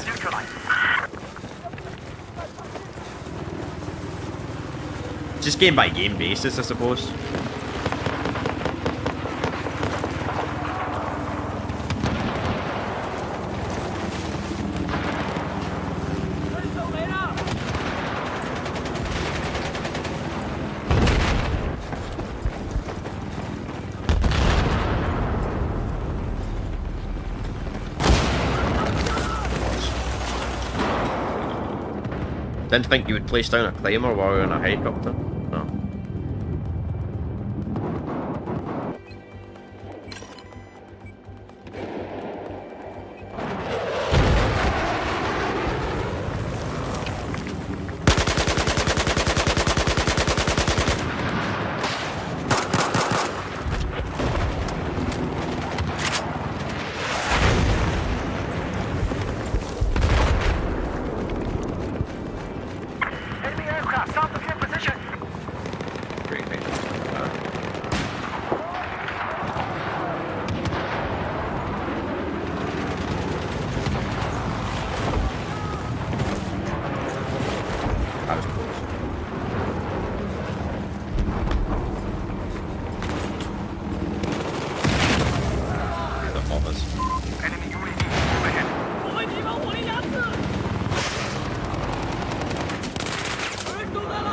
Just game by game basis, I suppose. Didn't think you would place down a claimer while we were in a helicopter. No. Enemy aircraft south of your position. Great, mate. That was close. These are bombers. Enemy UAV overhead. 我会提高火力压制。有人中弹了。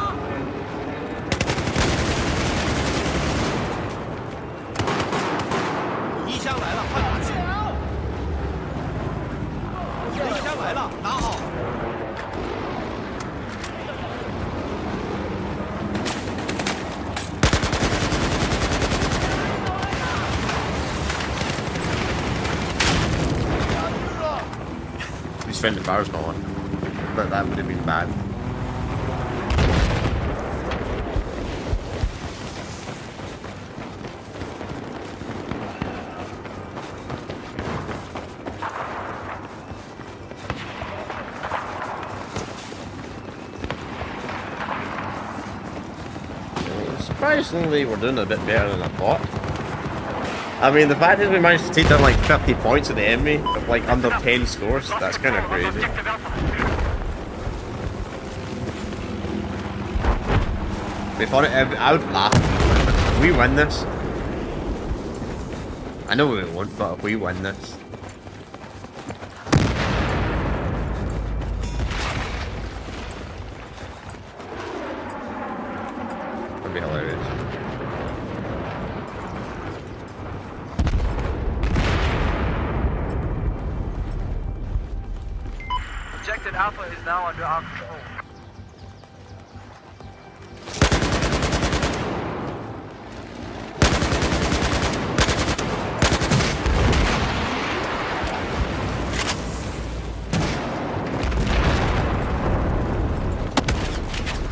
一箱来了，快拿去！一箱来了，拿好。 His friendly fire's not on. But that would have been bad. Surprisingly, we're doing a bit better than I thought. I mean, the fact is we managed to take down like 50 points of the enemy with like under 10 scores, that's kind of crazy. Objective Alpha. Before I would laugh if we win this. I know we won't, but if we win this. That'd be hilarious. Objective Alpha is now under our control.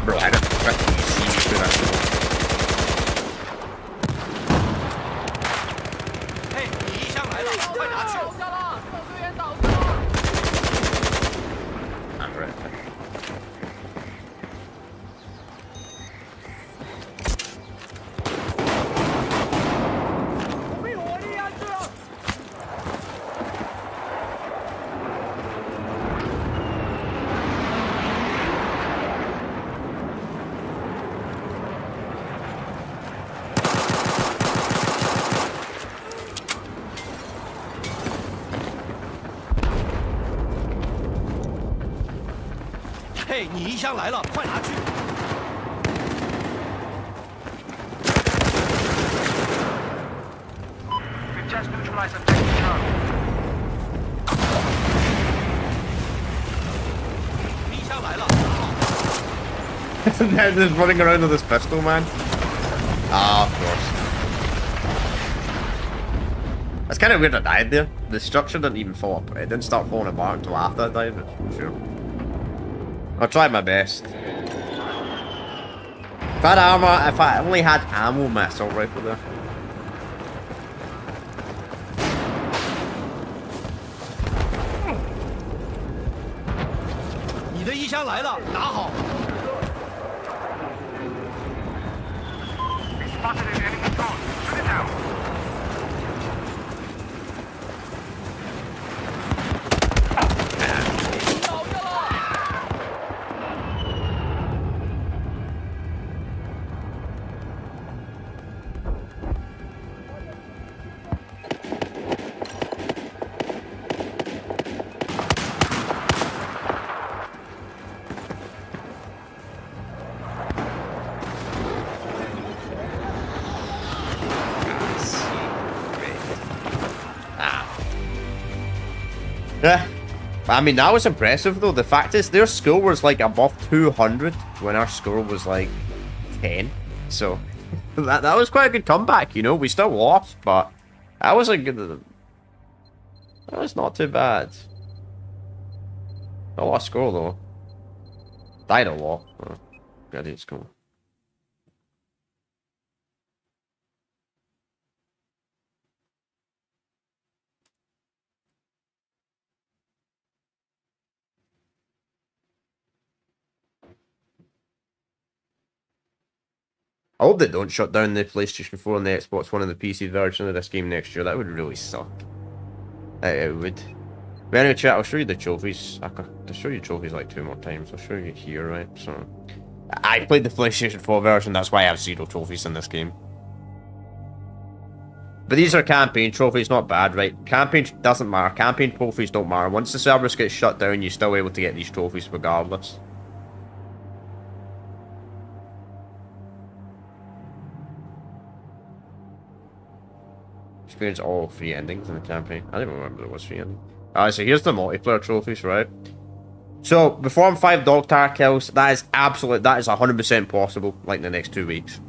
Bro, I don't fucking see you through that door. 嘿，你一箱来了，快拿去！倒下了，队员倒下了。 I'm right. Hey, 你一箱来了，快拿去！ We've just neutralized objective Charlie. 一箱来了，拿好。 They're just running around with this pistol, man. Ah, of course. That's kind of weird I died there. The structure didn't even fall up. It didn't start falling apart until after I died, but sure. I'll try my best. If I had armor, if I only had ammo, my assault rifle there. 你的衣箱来了，拿好。 We spotted an enemy drone. Shoot it down. Yeah. I mean, that was impressive though. The fact is, their score was like above 200 when our score was like 10. So that was quite a good comeback, you know. We still lost, but that was a good. That was not too bad. A lot of score though. Died a lot. Oh, God, it's cool. I hope they don't shut down the PlayStation 4 and the Xbox One and the PC version of this game next year. That would really suck. It would. But anyway, chat, I'll show you the trophies. I'll show you trophies like 2 more times. I'll show you here, right? So, I played the PlayStation 4 version, that's why I have 0 trophies in this game. But these are campaign trophies, not bad, right? Campaign doesn't matter. Campaign trophies don't matter. Once the servers get shut down, you're still able to get these trophies regardless. Experience all 3 endings in the campaign. I don't even remember there was 3 endings. Alright, so here's the multiplayer trophies, right? So, perform 5 dog tire kills. That is 100% possible, like in the next 2 weeks.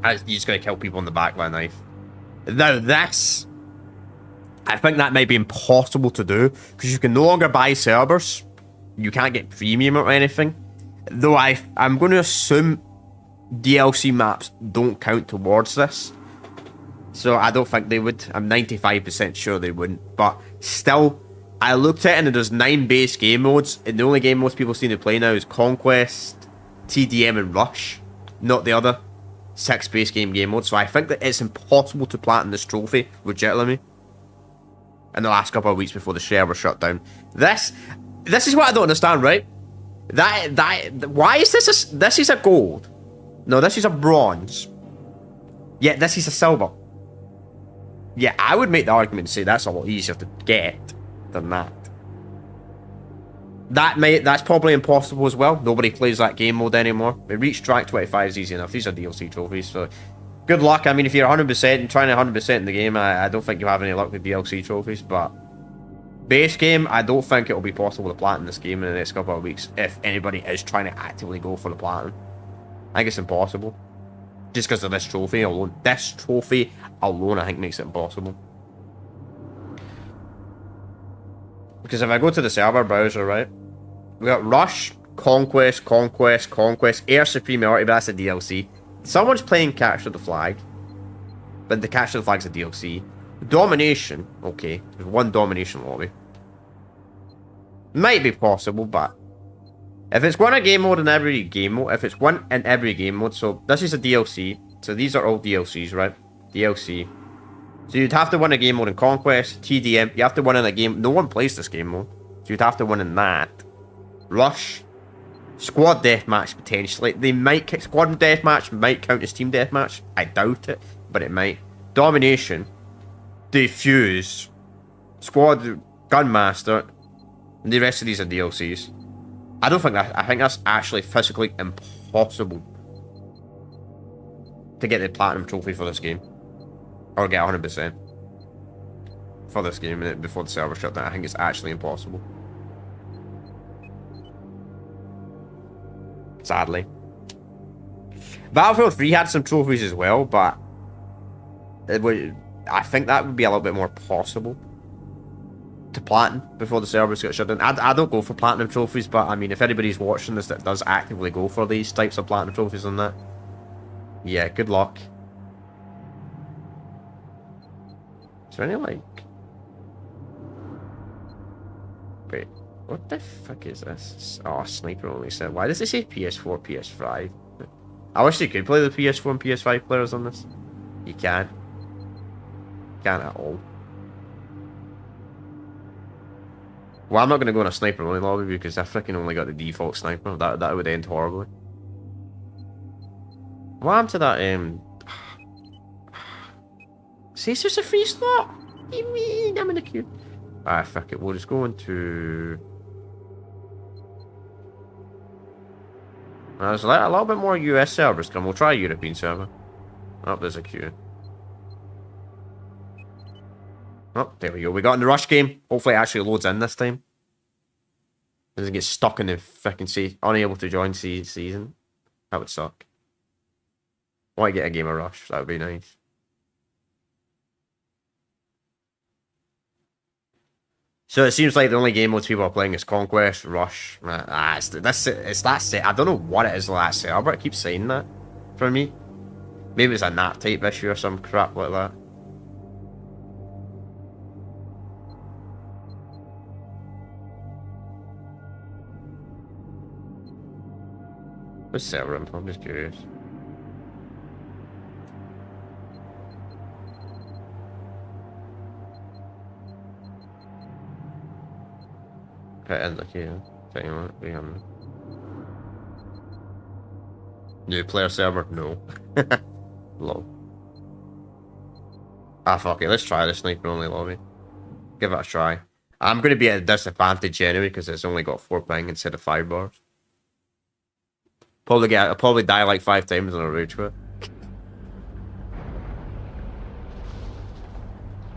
You're just gonna kill people in the back with a knife. Now this, I think that might be impossible to do, because you can no longer buy servers. You can't get premium or anything. Though I'm going to assume DLC maps don't count towards this. So I don't think they would. I'm 95% sure they wouldn't. But still, I looked at it and there's 9 base game modes. And the only game most people seem to play now is Conquest, TDM and Rush. Not the other 6 base game modes. So I think that it's impossible to platinum this trophy, legitimately. In the last couple of weeks before the server shut down. This is what I don't understand, right? Why is this is a gold. No, this is a bronze. Yeah, this is a silver. Yeah, I would make the argument to say that's a lot easier to get than that. That's probably impossible as well. Nobody plays that game mode anymore. But reach track 25 is easy enough. These are DLC trophies, so good luck. I mean, if you're 100% and trying to 100% in the game, I don't think you'll have any luck with DLC trophies, but base game, I don't think it'll be possible to platinum this game in the next couple of weeks if anybody is trying to actively go for the platinum. I think it's impossible. Just because of this trophy alone. This trophy alone, I think, makes it impossible. Because if I go to the server browser, right, we got Rush, Conquest, Air Superiority, but that's a DLC. Someone's playing Capture the Flag, but the Capture the Flag's a DLC. Domination, okay, there's 1 domination lobby. Might be possible, but if it's one game mode in every game mode, so this is a DLC, so these are all DLCs, right? DLC. So you'd have to win a game mode in Conquest, TDM, you have to win in a game, no one plays this game mode, so you'd have to win in that. Rush, Squad Deathmatch potentially, Squad Deathmatch might count as Team Deathmatch, I doubt it, but it might. Domination, Defuse, Squad Gunmaster, and the rest of these are DLCs. I think that's actually physically impossible to get the platinum trophy for this game. Or get 100% for this game before the server shut down. I think it's actually impossible. Sadly. Battlefield 3 had some trophies as well, but I think that would be a little bit more possible. to platinum before the servers get shut down. I don't go for platinum trophies, but I mean, if anybody's watching this that does actively go for these types of platinum trophies and that, yeah, good luck. Is there any, like... Wait, what the fuck is this? Oh, sniper only set. Why does it say PS4, PS5? I wish you could play the PS4 and PS5 players on this. You can't. Can't at all. Well, I'm not going to go in a sniper only lobby because I freaking only got the default sniper. That would end horribly. What happened to that, See, it's just a free slot! What do you mean? I'm in the queue. Ah, fuck it. We'll just go into... There's a little bit more US servers come. We'll try a European server. Oh, there's a queue. Oh, there we go. We got in the rush game. Hopefully it actually loads in this time. Doesn't get stuck in the fucking unable to join season. That would suck. I want to get a game of rush. That would be nice. So it seems like the only game modes people are playing is Conquest, Rush. It's that set. I don't know what it is like that server, but it keeps saying that for me. Maybe it's a NAT type issue or some crap like that. What's server info? I'm just curious. Okay, end like here. Tell you what, we new player server? No. Lol. Ah, fuck it. Let's try this sniper only lobby. Give it a try. I'm going to be at a disadvantage anyway because it's only got 4 ping instead of 5 bars. I'll probably die like 5 times on a rage quit.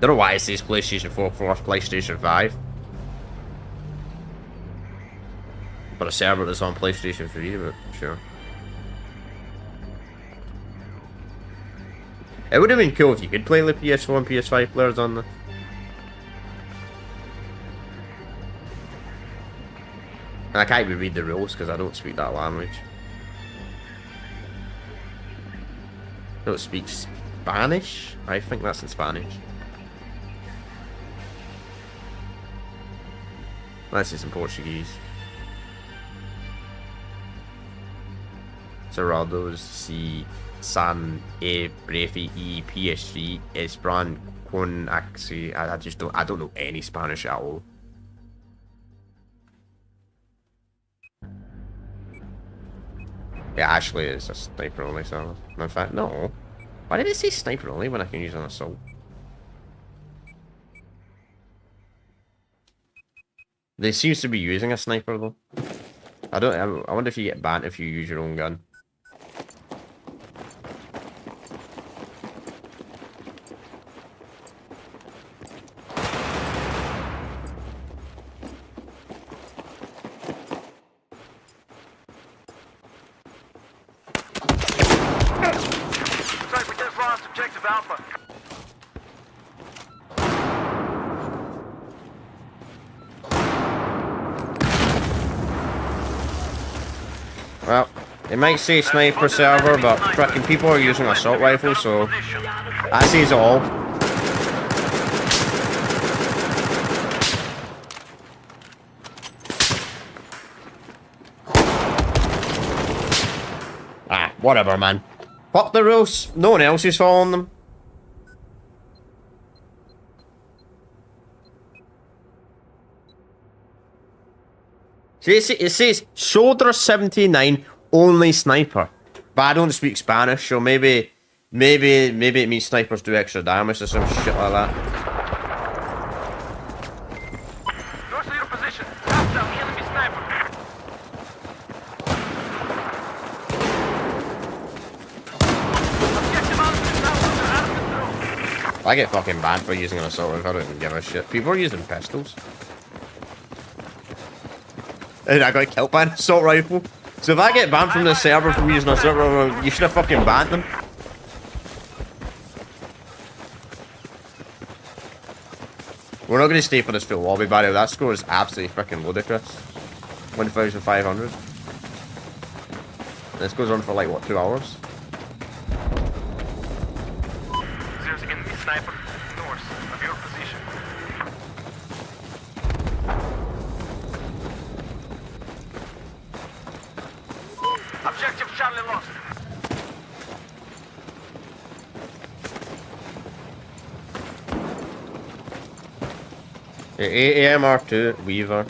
Don't know why it says PlayStation 4 for PlayStation 5. But a server that's on PlayStation 3, but sure. It would have been cool if you could play the PS4 and PS5 players on this. And I can't even read the rules because I don't speak that language. I don't speak Spanish? I think that's in Spanish. Unless it's in Portuguese. Cerrados si san e brevi e PS3 esperan con axi. I don't know any Spanish at all. Yeah, actually it's a sniper only server. In fact, no. Why did it say sniper only when I can use an assault? They seems to be using a sniper though. I wonder if you get banned if you use your own gun. So we just lost objective Alpha. Well, it might say sniper server, but frickin' people are using assault rifles, so that says it all. Ah, whatever, man. Fuck the rules. No one else is following them. See, it says shoulder 79 only sniper, but I don't speak Spanish, so maybe it means snipers do extra damage or some shit like that. North leader position. Hostile enemy sniper. Objective Alpha is now out of control. I get fucking banned for using an assault rifle. I don't even give a shit. People are using pistols. And I got killed by an assault rifle. So if I get banned from the server from using an assault rifle, you should have fucking banned them. We're not going to stay for this full lobby barrier. That score is absolutely freaking ludicrous. 1,500. This goes on for like, what, 2 hours? There's enemy sniper north of your position. Objective Charlie lost. AMR2, Weaver.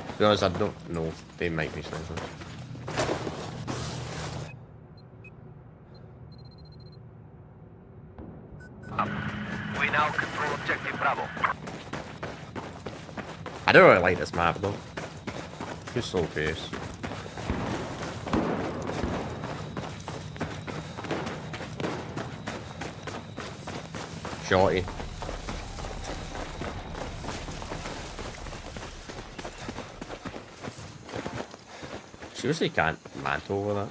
To be honest, I don't know. They might be snipers. We now control objective Bravo. I don't really like this map though. Too slow pace. Shorty. Seriously can't mantle over that.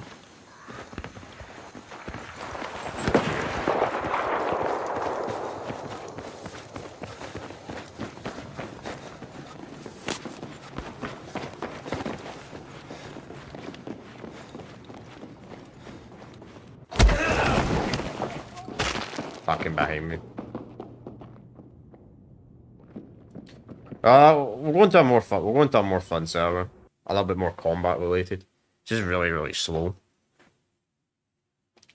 Fucking behind me. We're going to a more fun. We're going to a more fun server. A little bit more combat related. Just really, really slow.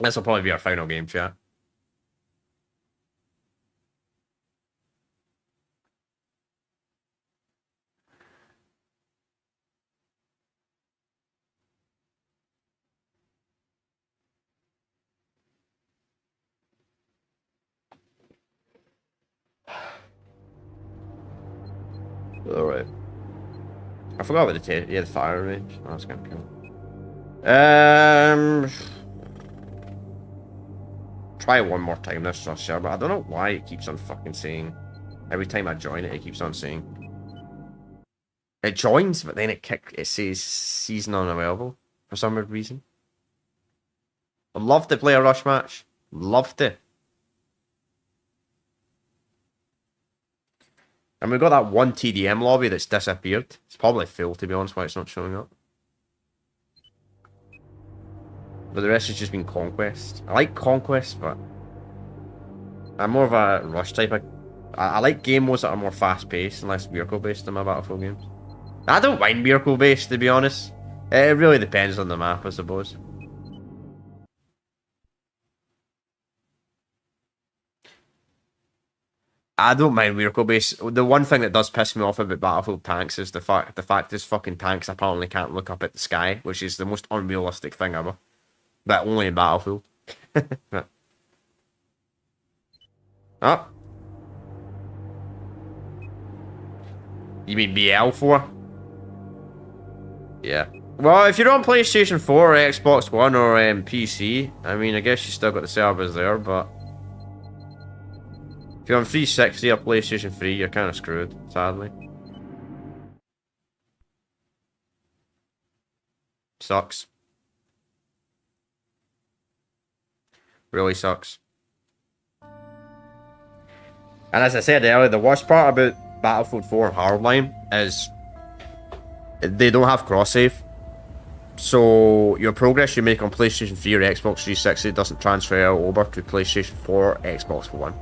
This will probably be our final game, chat. Alright. I forgot about the fire range. Oh, that's kind of cool. Try it one more time this rush here, but I don't know why it keeps on fucking saying. Every time I join it, it keeps on saying. It joins, but then it says season unavailable for some weird reason. I'd love to play a rush match. Love to. And we've got that one TDM lobby that's disappeared. It's probably full, to be honest, why it's not showing up. But the rest has just been Conquest. I like Conquest, but I'm more of a rush type. I like game modes that are more fast-paced and less vehicle-based in my Battlefield games. I don't mind vehicle-based, to be honest. It really depends on the map, I suppose. I don't mind vehicle base. The one thing that does piss me off about Battlefield tanks is the fact these fucking tanks apparently can't look up at the sky, which is the most unrealistic thing ever. But only in Battlefield. Oh. You mean BL4? Yeah. Well, if you're on PlayStation 4 or Xbox One or PC, I mean, I guess you still got the servers there, but if you're on 360 or PlayStation 3, you're kind of screwed, sadly. Sucks. Really sucks. And as I said earlier, the worst part about Battlefield 4 Hardline is they don't have cross-save. So your progress you make on PlayStation 3 or Xbox 360 doesn't transfer over to PlayStation 4 or Xbox One.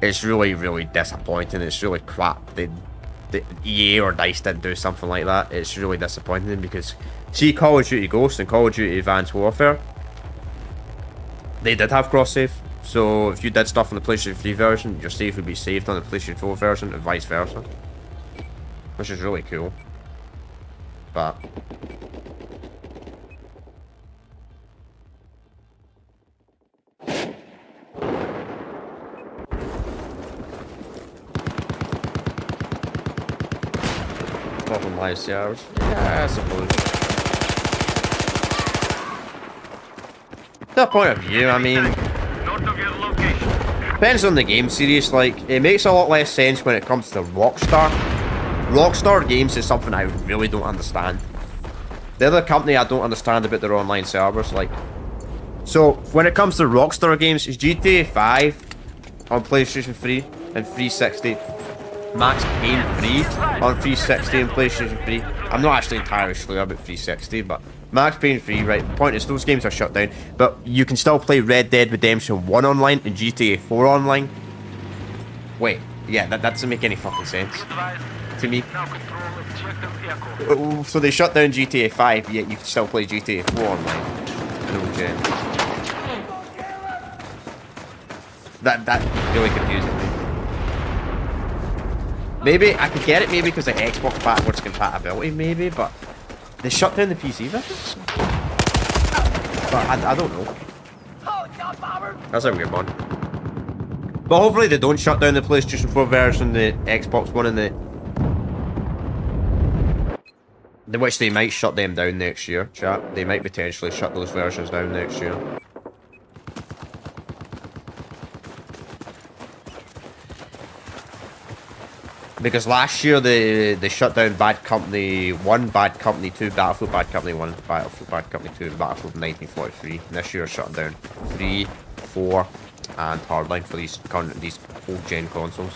It's really, really disappointing. It's really crap. The EA or DICE didn't do something like that. It's really disappointing because see Call of Duty Ghost and Call of Duty Advanced Warfare, they did have cross-save. So if you did stuff on the PlayStation 3 version, your save would be saved on the PlayStation 4 version and vice versa. Which is really cool. But problem live servers. Yeah, I suppose. That point of view, I mean, North of your location. depends on the game series. Like, it makes a lot less sense when it comes to Rockstar. Rockstar Games is something I really don't understand. The other company I don't understand about their online servers, like, So, when it comes to Rockstar games, is GTA 5 on PlayStation 3 and 360, Max Payne 3 on 360 and PlayStation 3. I'm not actually entirely sure about 360, but Max Payne 3, right, the point is those games are shut down, but you can still play Red Dead Redemption 1 online and GTA 4 online. Wait, yeah, that doesn't make any fucking sense to me. Now control objective Echo. So they shut down GTA 5, yet you can still play GTA 4 online. No jet. That really confuses me. Maybe I could get it, maybe because of Xbox backwards compatibility, maybe, but they shut down the PC versions. But I don't know. That's a weird one. But hopefully they don't shut down the PlayStation 4 version, the Xbox One, and which they might shut them down next year, chat. They might potentially shut those versions down next year. Because last year they shut down Bad Company 1, Bad Company 2, Battlefield Bad Company 1, Battlefield Bad Company 2, and Battlefield 1943. And this year shut down 3, 4, and Hardline for these old gen consoles.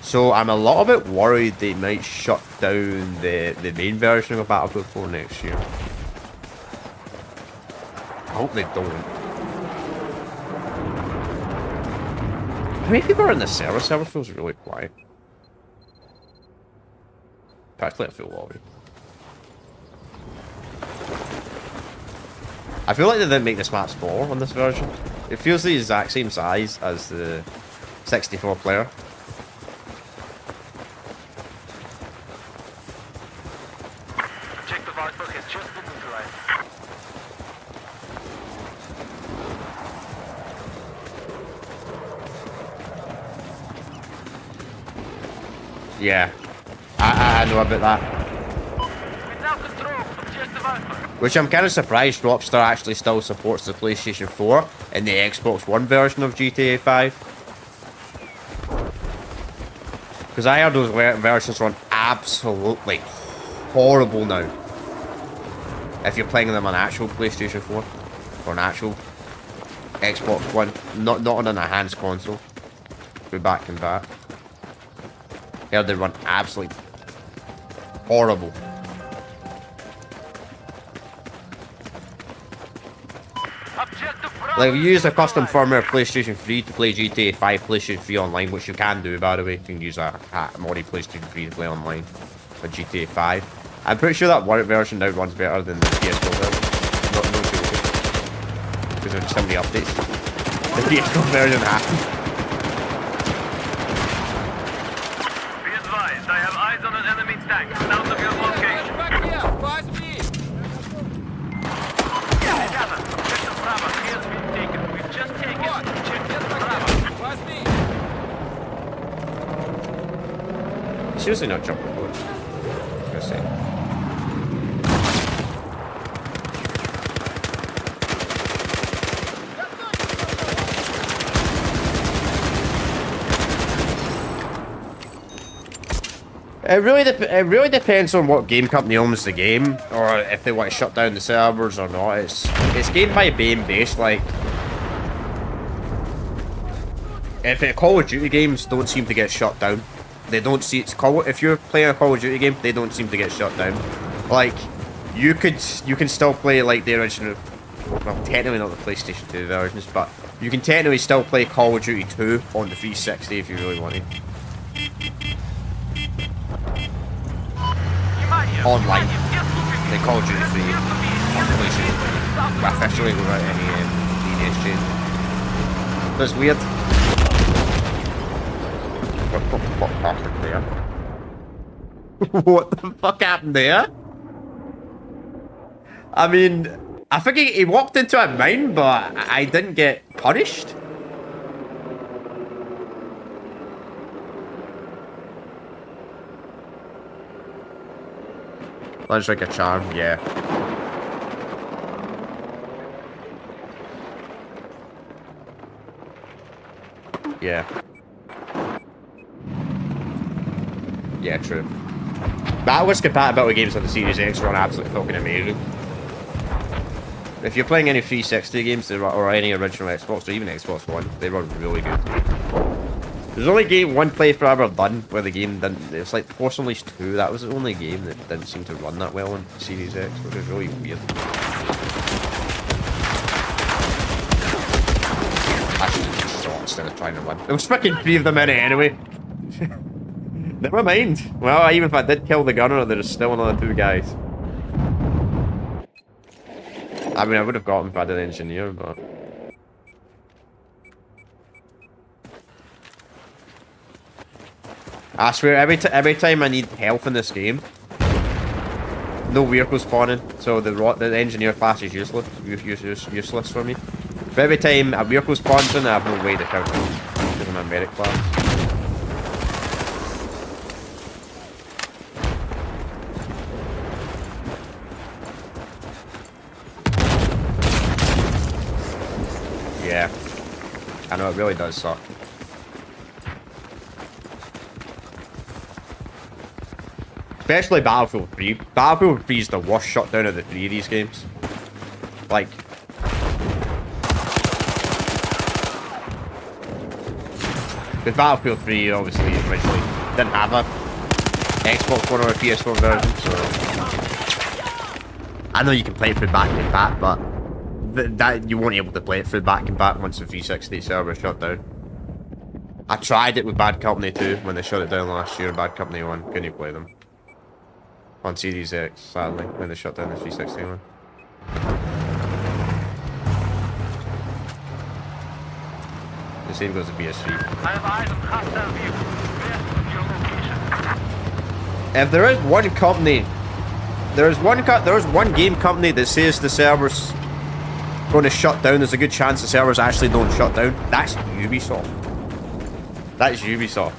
So I'm a little bit worried they might shut down the main version of Battlefield 4 next year. I hope they don't. How many people are in the server? Server feels really quiet. Practically a full lobby. I feel like they didn't make this map smaller on this version. It feels the exact same size as the 64 player. Objective Alpha has just been neutralized. Yeah, I know about that. We now control Objective Alpha. Which I'm kind of surprised Rockstar actually still supports the PlayStation 4 and the Xbox One version of GTA 5. Because I heard those versions run absolutely horrible now. If you're playing them on actual PlayStation 4 or an actual Xbox One, not on an enhanced console. Go back and back. I heard they run absolutely horrible. Like, if you use a custom firmware PlayStation 3 to play GTA 5 PlayStation 3 online, which you can do, by the way. You can use a modded PlayStation 3 to play online for GTA 5. I'm pretty sure that version now runs better than the PS4 version. No joking. Because there's so many updates. The PS4 version happened. Be advised, I have eyes on an enemy tank south of your location. Back here! Fast speed! Gather, Objective Bravo has been taken. We've just taken Objective Bravo. Fast speed! Seriously not jumping forward. I was gonna say. It really depends on what game company owns the game, or if they want to shut down the servers or not. It's game by game based. Like, if Call of Duty games don't seem to get shut down, they don't see if you're playing a Call of Duty game, they don't seem to get shut down. Like, you can still play like the original, well, technically not the PlayStation 2 versions, but you can technically still play Call of Duty 2 on the 360 if you really wanted. Online. They Call of Duty 3 on PlayStation 3. Officially without any DNS change. That's weird. What the fuck happened there? What the fuck happened there? I mean, I think he walked into a mine, but I didn't get punished. Lunch like a charm, yeah. Yeah. Yeah, true. Backwards compatibility games on the Series X run absolutely fucking amazing. If you're playing any 360 games or any original Xbox or even Xbox One, they run really good. There's only one playthrough I ever done where the game didn't. It's like Force Unleashed 2. That was the only game that didn't seem to run that well on Series X, which is really weird. I should have just shot instead of trying to run. There was freaking 3 of them in it anyway. Never mind. Well, even if I did kill the gunner, there's still another 2 guys. I mean, I would have got him if I did engineer, but... I swear, every time I need health in this game, no vehicles spawning, so the engineer class is useless for me. But every time a vehicle spawns in, I have no way to counter it, because I'm a medic class. Yeah, I know it really does suck. Especially Battlefield 3. Battlefield 3 is the worst shutdown of the 3 of these games. Like... With Battlefield 3, obviously, originally didn't have a Xbox One or a PS4 version, so... I know you can play it through back and back, but... that you won't be able to play it through back and back once the 360 server shut down. I tried it with Bad Company 2 when they shut it down last year. Bad Company 1, couldn't play them. On Series X, sadly, when they shut down the 360 one. The same goes to PS3. I have eyes on hostile view. If there is one company, there is one game company that says the server's going to shut down, there's a good chance the servers actually don't shut down. That's Ubisoft. That is Ubisoft.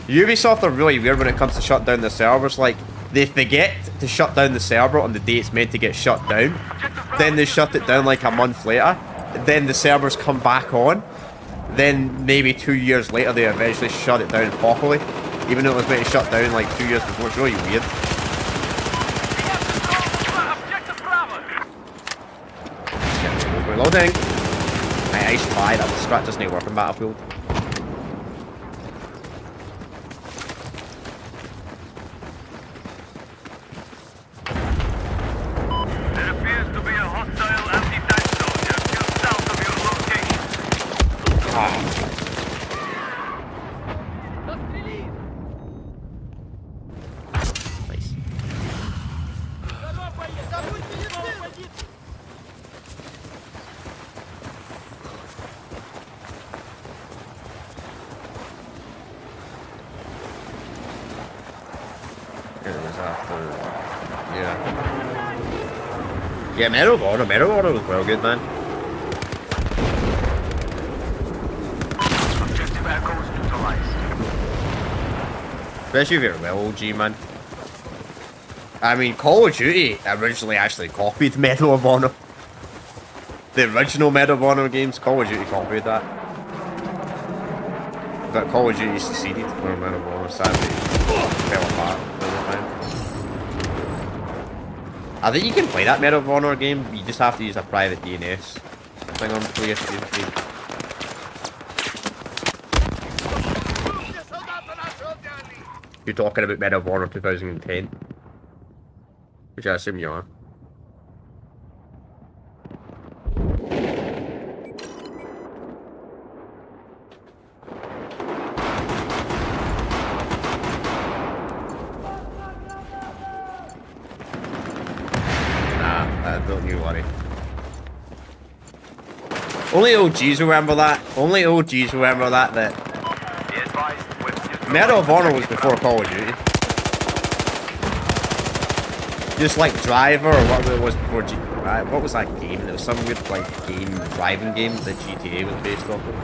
Ubisoft are really weird when it comes to shut down the servers. Like, they forget to shut down the server on the day it's meant to get shut down. Then they shut it down like a month later. Then the servers come back on. Then maybe 2 years later they eventually shut it down properly. Even though it was meant to shut down like 2 years before. It's really weird. Reloading. I tried. That strat doesn't work in Battlefield. There appears to be a hostile anti-tank soldier just south of your location. Nice. Yeah, Medal of Honor was well good, man. Objective echoes neutralized. Especially if you're well OG, man. I mean, Call of Duty originally actually copied Medal of Honor. The original Medal of Honor games, Call of Duty copied that. But Call of Duty succeeded where Medal of Honor sadly fell apart over time. I think you can play that Medal of Honor game, you just have to use a private DNS thing on PS3. You're talking about Medal of Honor 2010, which I assume you are. Don't you worry. Only OGs remember that. Only OGs remember that. Medal of Honor was before Call of Duty. Just like Driver or whatever it was before what was that game? It was some weird like driving game that GTA was based off of.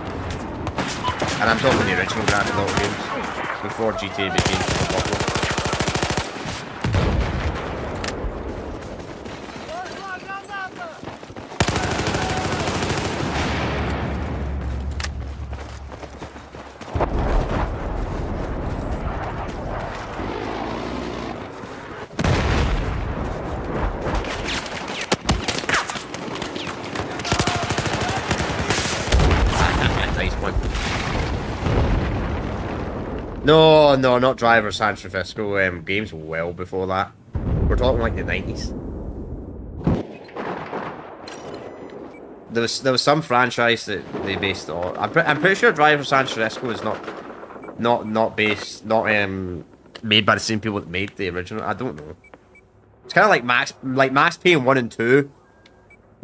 And I'm talking the original Grand Theft Auto games before GTA became so popular. No, no, not Driver San Francisco. Games well before that. We're talking like the 90s. There was some franchise that they based on. I'm pretty sure Driver San Francisco is not made by the same people that made the original. I don't know. It's kind of like Max Payne 1 and 2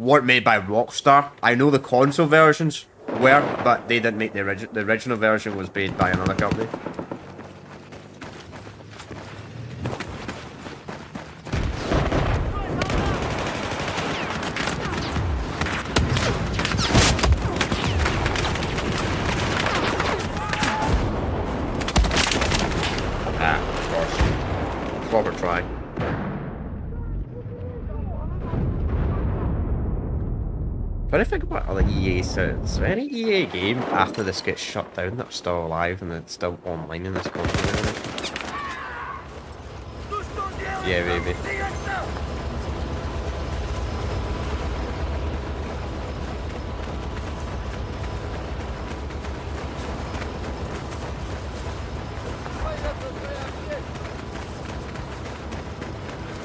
weren't made by Rockstar. I know the console versions were, but they didn't make the original. The original version was made by another company. Robert try. Trying to think about other EA sets. Is there any EA game after this gets shut down that's still alive and it's still online in this country? Yeah, maybe.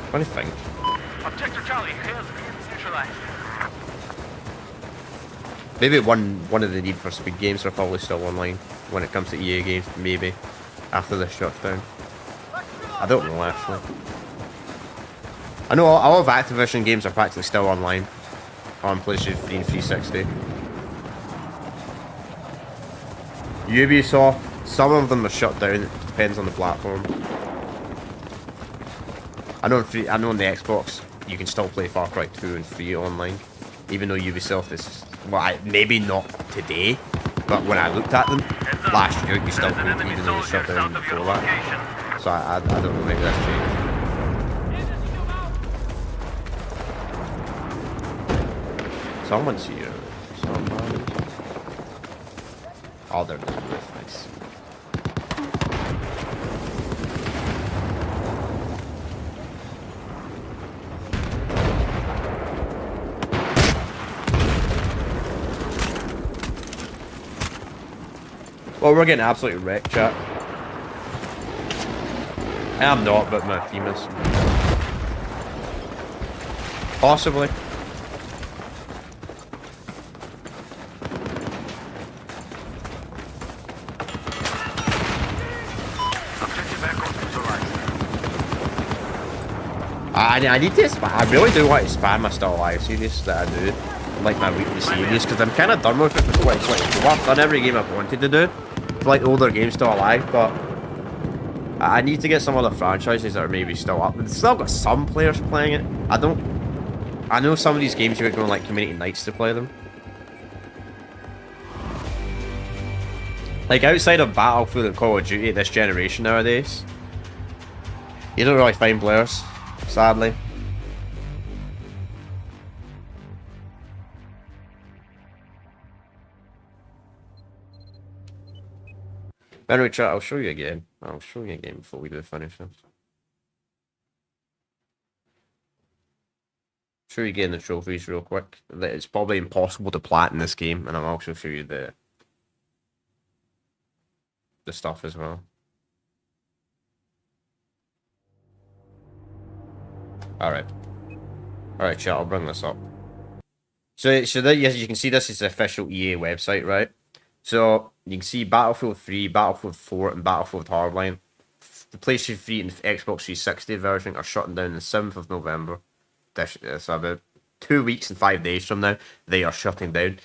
What do you think? Objective Charlie, here's neutralized. Maybe one of the Need for Speed games are probably still online when it comes to EA games, maybe, after this shutdown. I don't know, actually. I know all of Activision games are practically still online on PlayStation 3 and 360. Ubisoft, some of them are shut down, it depends on the platform. I know on the Xbox, you can still play Far Cry 2 and 3 online, even though Ubisoft is, well, maybe not today, but when I looked at them last year, you still could, even though they shut down before that. So I don't know, maybe that's changed. Someone's here. Someone. Oh, they're the roof, nice. Well, we're getting absolutely wrecked, chat. I'm not, but my team is. Possibly. I need to expand. I really do want to expand my Still Alive series that I do, like my weekly series, because I'm kind of done with it for 2024. I've done every game I've wanted to do, for like older games Still Alive, but I need to get some other franchises that are maybe still up. It's still got some players playing it. I know some of these games you're going like community nights to play them. Like outside of Battlefield and Call of Duty this generation nowadays, you don't really find players. Sadly. Anyway, chat, I'll show you again. I'll show you again before we do finish this. Show you again the trophies real quick. It's probably impossible to plat in this game, and I'll also show you the stuff as well. Alright, chat, I'll bring this up. So yes, you can see this is the official EA website, right? So, you can see Battlefield 3, Battlefield 4, and Battlefield Hardline. The PlayStation 3 and Xbox 360 version are shutting down the 7th of November. So about 2 weeks and 5 days from now, they are shutting down.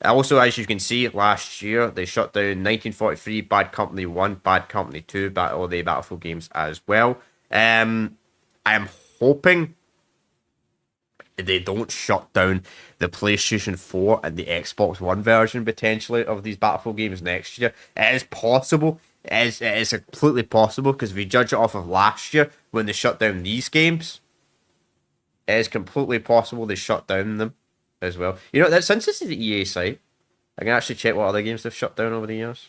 Also, as you can see, last year, they shut down 1943, Bad Company 1, Bad Company 2, all the Battlefield games as well. I am hoping they don't shut down the PlayStation 4 and the Xbox One version potentially of these Battlefield games next year. It is possible. It is completely possible, because if we judge it off of last year when they shut down these games, it is completely possible they shut down them as well. You know, since this is the EA site, I can actually check what other games they've shut down over the years.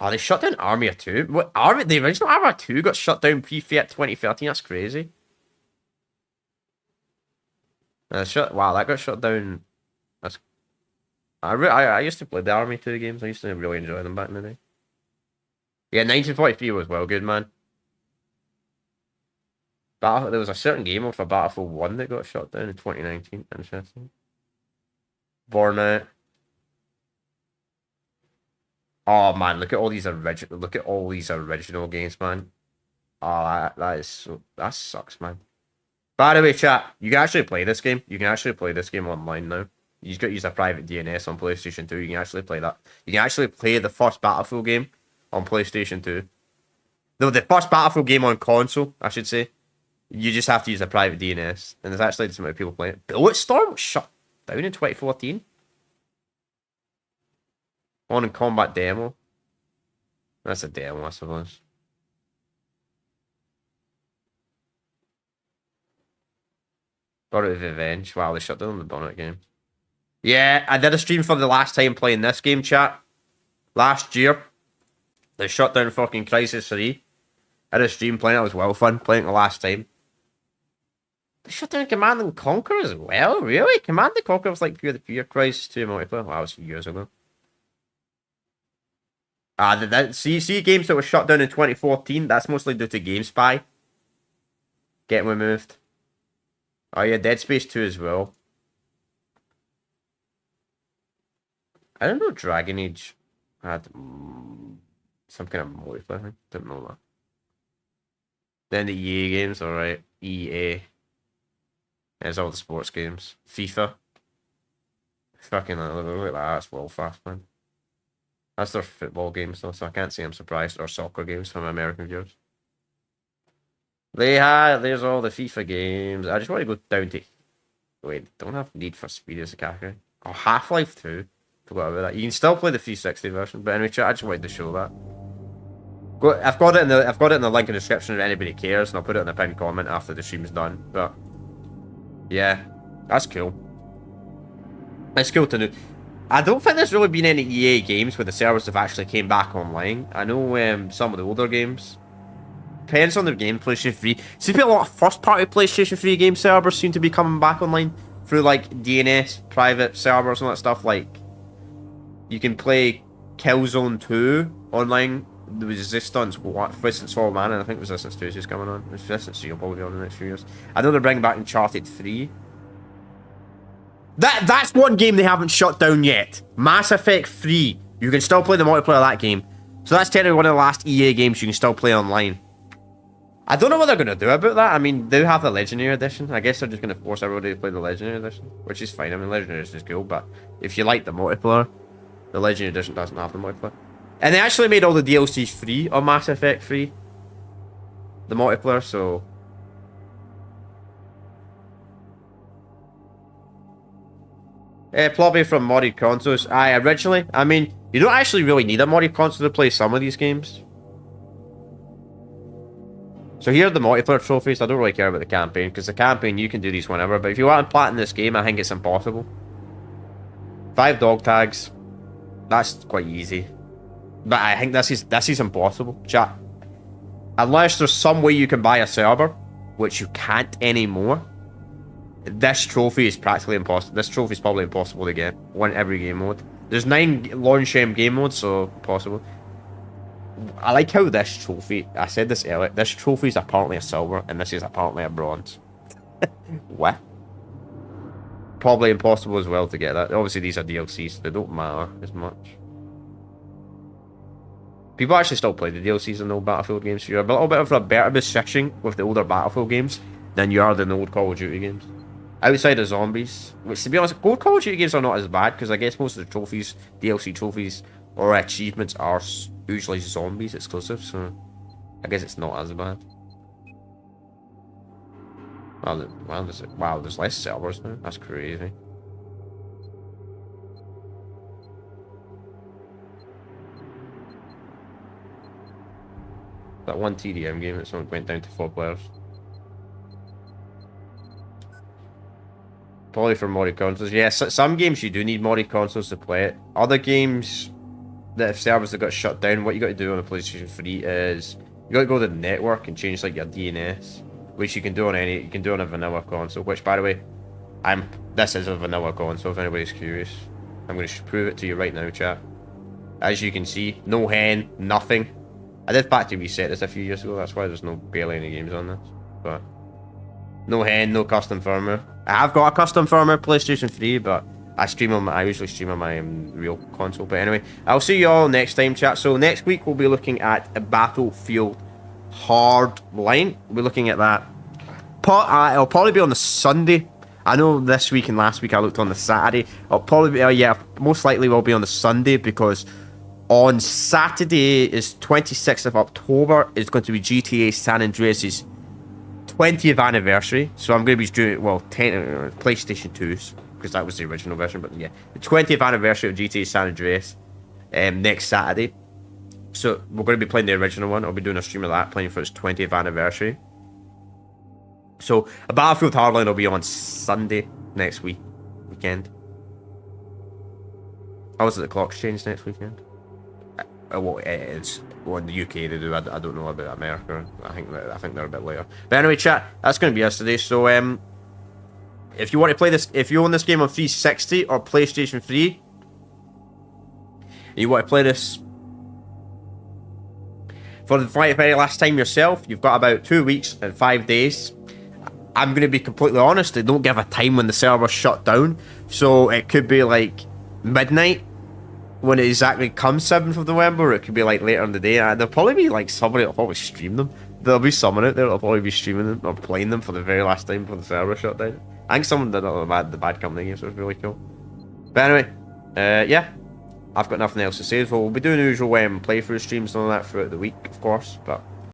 Oh, they shut down Army of 2. What, the original Army of 2 got shut down pre-Fiat 2013. That's crazy. Wow, that got shut down. That's. I used to play the Army 2 games. I used to really enjoy them back in the day. Yeah, 1943 was well good, man. There was a certain game for Battlefield 1 that got shut down in 2019. Interesting. Burnout. Oh man, look at all these original games, man. Oh, that sucks, man. By the way, chat, you can actually play this game. You can actually play this game online now. You just got to use a private DNS on PlayStation 2. You can actually play that. You can actually play the first Battlefield game on PlayStation 2. No, the first Battlefield game on console, I should say. You just have to use a private DNS. And there's actually some people playing it. Bulletstorm was shut down in 2014. On in combat demo. That's a demo, I suppose. Got it with Revenge. Wow, they shut down the Bonnet game. Yeah, I did a stream for the last time playing this game, chat. Last year. They shut down fucking Crisis 3. I had a stream playing it. It was well fun playing it the last time. They shut down Command and Conquer as well? Really? Command and Conquer was like pure Crisis 2 multiplayer. Wow, that was years ago. See games that were shut down in 2014, that's mostly due to GameSpy getting removed. Oh yeah, Dead Space 2 as well. I don't know Dragon Age had some kind of multiplayer thing. Didn't know that. Then the EA games, alright. EA. There's all the sports games. FIFA. Fucking look at that, that's well fast, man. That's their football games though, so I can't say I'm surprised. Or soccer games from American viewers. There's all the FIFA games. I just want to go down to... Wait, don't have Need for Speed as a category. Oh, Half-Life 2. Forgot about that. You can still play the 360 version, but anyway, chat, I just wanted to show that. I've got it in the link in the description if anybody cares, and I'll put it in the pinned comment after the stream's done. But yeah, that's cool. It's cool to know. I don't think there's really been any EA games where the servers have actually came back online. I know some of the older games. Depends on the game, PlayStation 3. Seems to be a lot of first-party PlayStation 3 game servers seem to be coming back online through like DNS, private servers and that stuff. Like, you can play Killzone 2 online. The Resistance, Resistance for Man, and I think Resistance 2 is just coming on. Resistance 3 will probably be on in the next few years. I know they're bringing back Uncharted 3. That's one game they haven't shut down yet. Mass Effect 3. You can still play the multiplayer of that game. So that's technically one of the last EA games you can still play online. I don't know what they're going to do about that. I mean, they have the Legendary Edition. I guess they're just going to force everybody to play the Legendary Edition, which is fine. I mean, Legendary Edition is cool, but if you like the multiplayer, the Legendary Edition doesn't have the multiplayer. And they actually made all the DLCs free on Mass Effect 3. The multiplayer, so... Probably from modded consoles. Originally, I mean, you don't actually really need a modded console to play some of these games. So here are the multiplayer trophies. I don't really care about the campaign, because the campaign, you can do these whenever. But if you want to platinum this game, I think it's impossible. 5 dog tags. That's quite easy. But I think this is impossible, chat. Unless there's some way you can buy a server, which you can't anymore. This trophy is practically impossible. This trophy is probably impossible to get on every game mode. There's 9 launch game modes, so possible. I like how this trophy, I said this earlier, this trophy is apparently a silver, and this is apparently a bronze. What? Probably impossible as well to get that. Obviously these are DLCs, so they don't matter as much. People actually still play the DLCs in the old Battlefield games, so you're a little bit of a better position with the older Battlefield games than you are in the old Call of Duty games. Outside of zombies, which to be honest, old Call of Duty games are not as bad, because I guess most of the trophies, DLC trophies, or achievements are usually zombies exclusive, so I guess it's not as bad. Wow, there's less servers now. That's crazy. That one TDM game that went down to 4 players. Probably for modded consoles. Yes, some games you do need modded consoles to play it. Other games that if servers have got shut down, what you got to do on a PlayStation 3 is you got to go to the network and change like your DNS, which you can do on a vanilla console. Which, by the way, this is a vanilla console. If anybody's curious, I'm going to prove it to you right now, chat. As you can see, no hen, nothing. I did factory reset this a few years ago, that's why there's barely any games on this. But no hen, no custom firmware. I have got a custom firmware PlayStation 3, but I usually stream on my real console. But anyway, I'll see you all next time, chat. So next week we'll be looking at a Battlefield Hardline. We'll be looking at that. It'll probably be on the Sunday. I know this week and last week I looked on the Saturday. It'll probably be, yeah, most likely will be on the Sunday, because on Saturday is 26th of October. It's going to be GTA San Andreas' 20th anniversary. So I'm going to be doing, well, PlayStation 2's, because that was the original version. But yeah, the 20th anniversary of GTA San Andreas next Saturday. So we're going to be playing the original one. I'll be doing a stream of that, playing for its 20th anniversary. So a Battlefield Hardline will be on Sunday next weekend. How is it the clocks changed next weekend? Well, it's in the UK they do. I don't know about America. I think they're a bit later. But anyway, chat, that's going to be us today. So if you want to play this, if you own this game on 360 or PlayStation 3, and you want to play this for the very last time yourself, you've got about 2 weeks and 5 days. I'm going to be completely honest, they don't give a time when the server's shut down, so it could be like midnight when it exactly comes 7th of November, or it could be like later in the day. There'll probably be like somebody that'll probably stream them. There'll be someone out there that'll probably be streaming them or playing them for the very last time before the server shut down. I think someone did it on the Bad Company game, so it was really cool. But anyway, yeah, I've got nothing else to say. So we'll be doing the usual playthrough streams and all that throughout the week, of course, but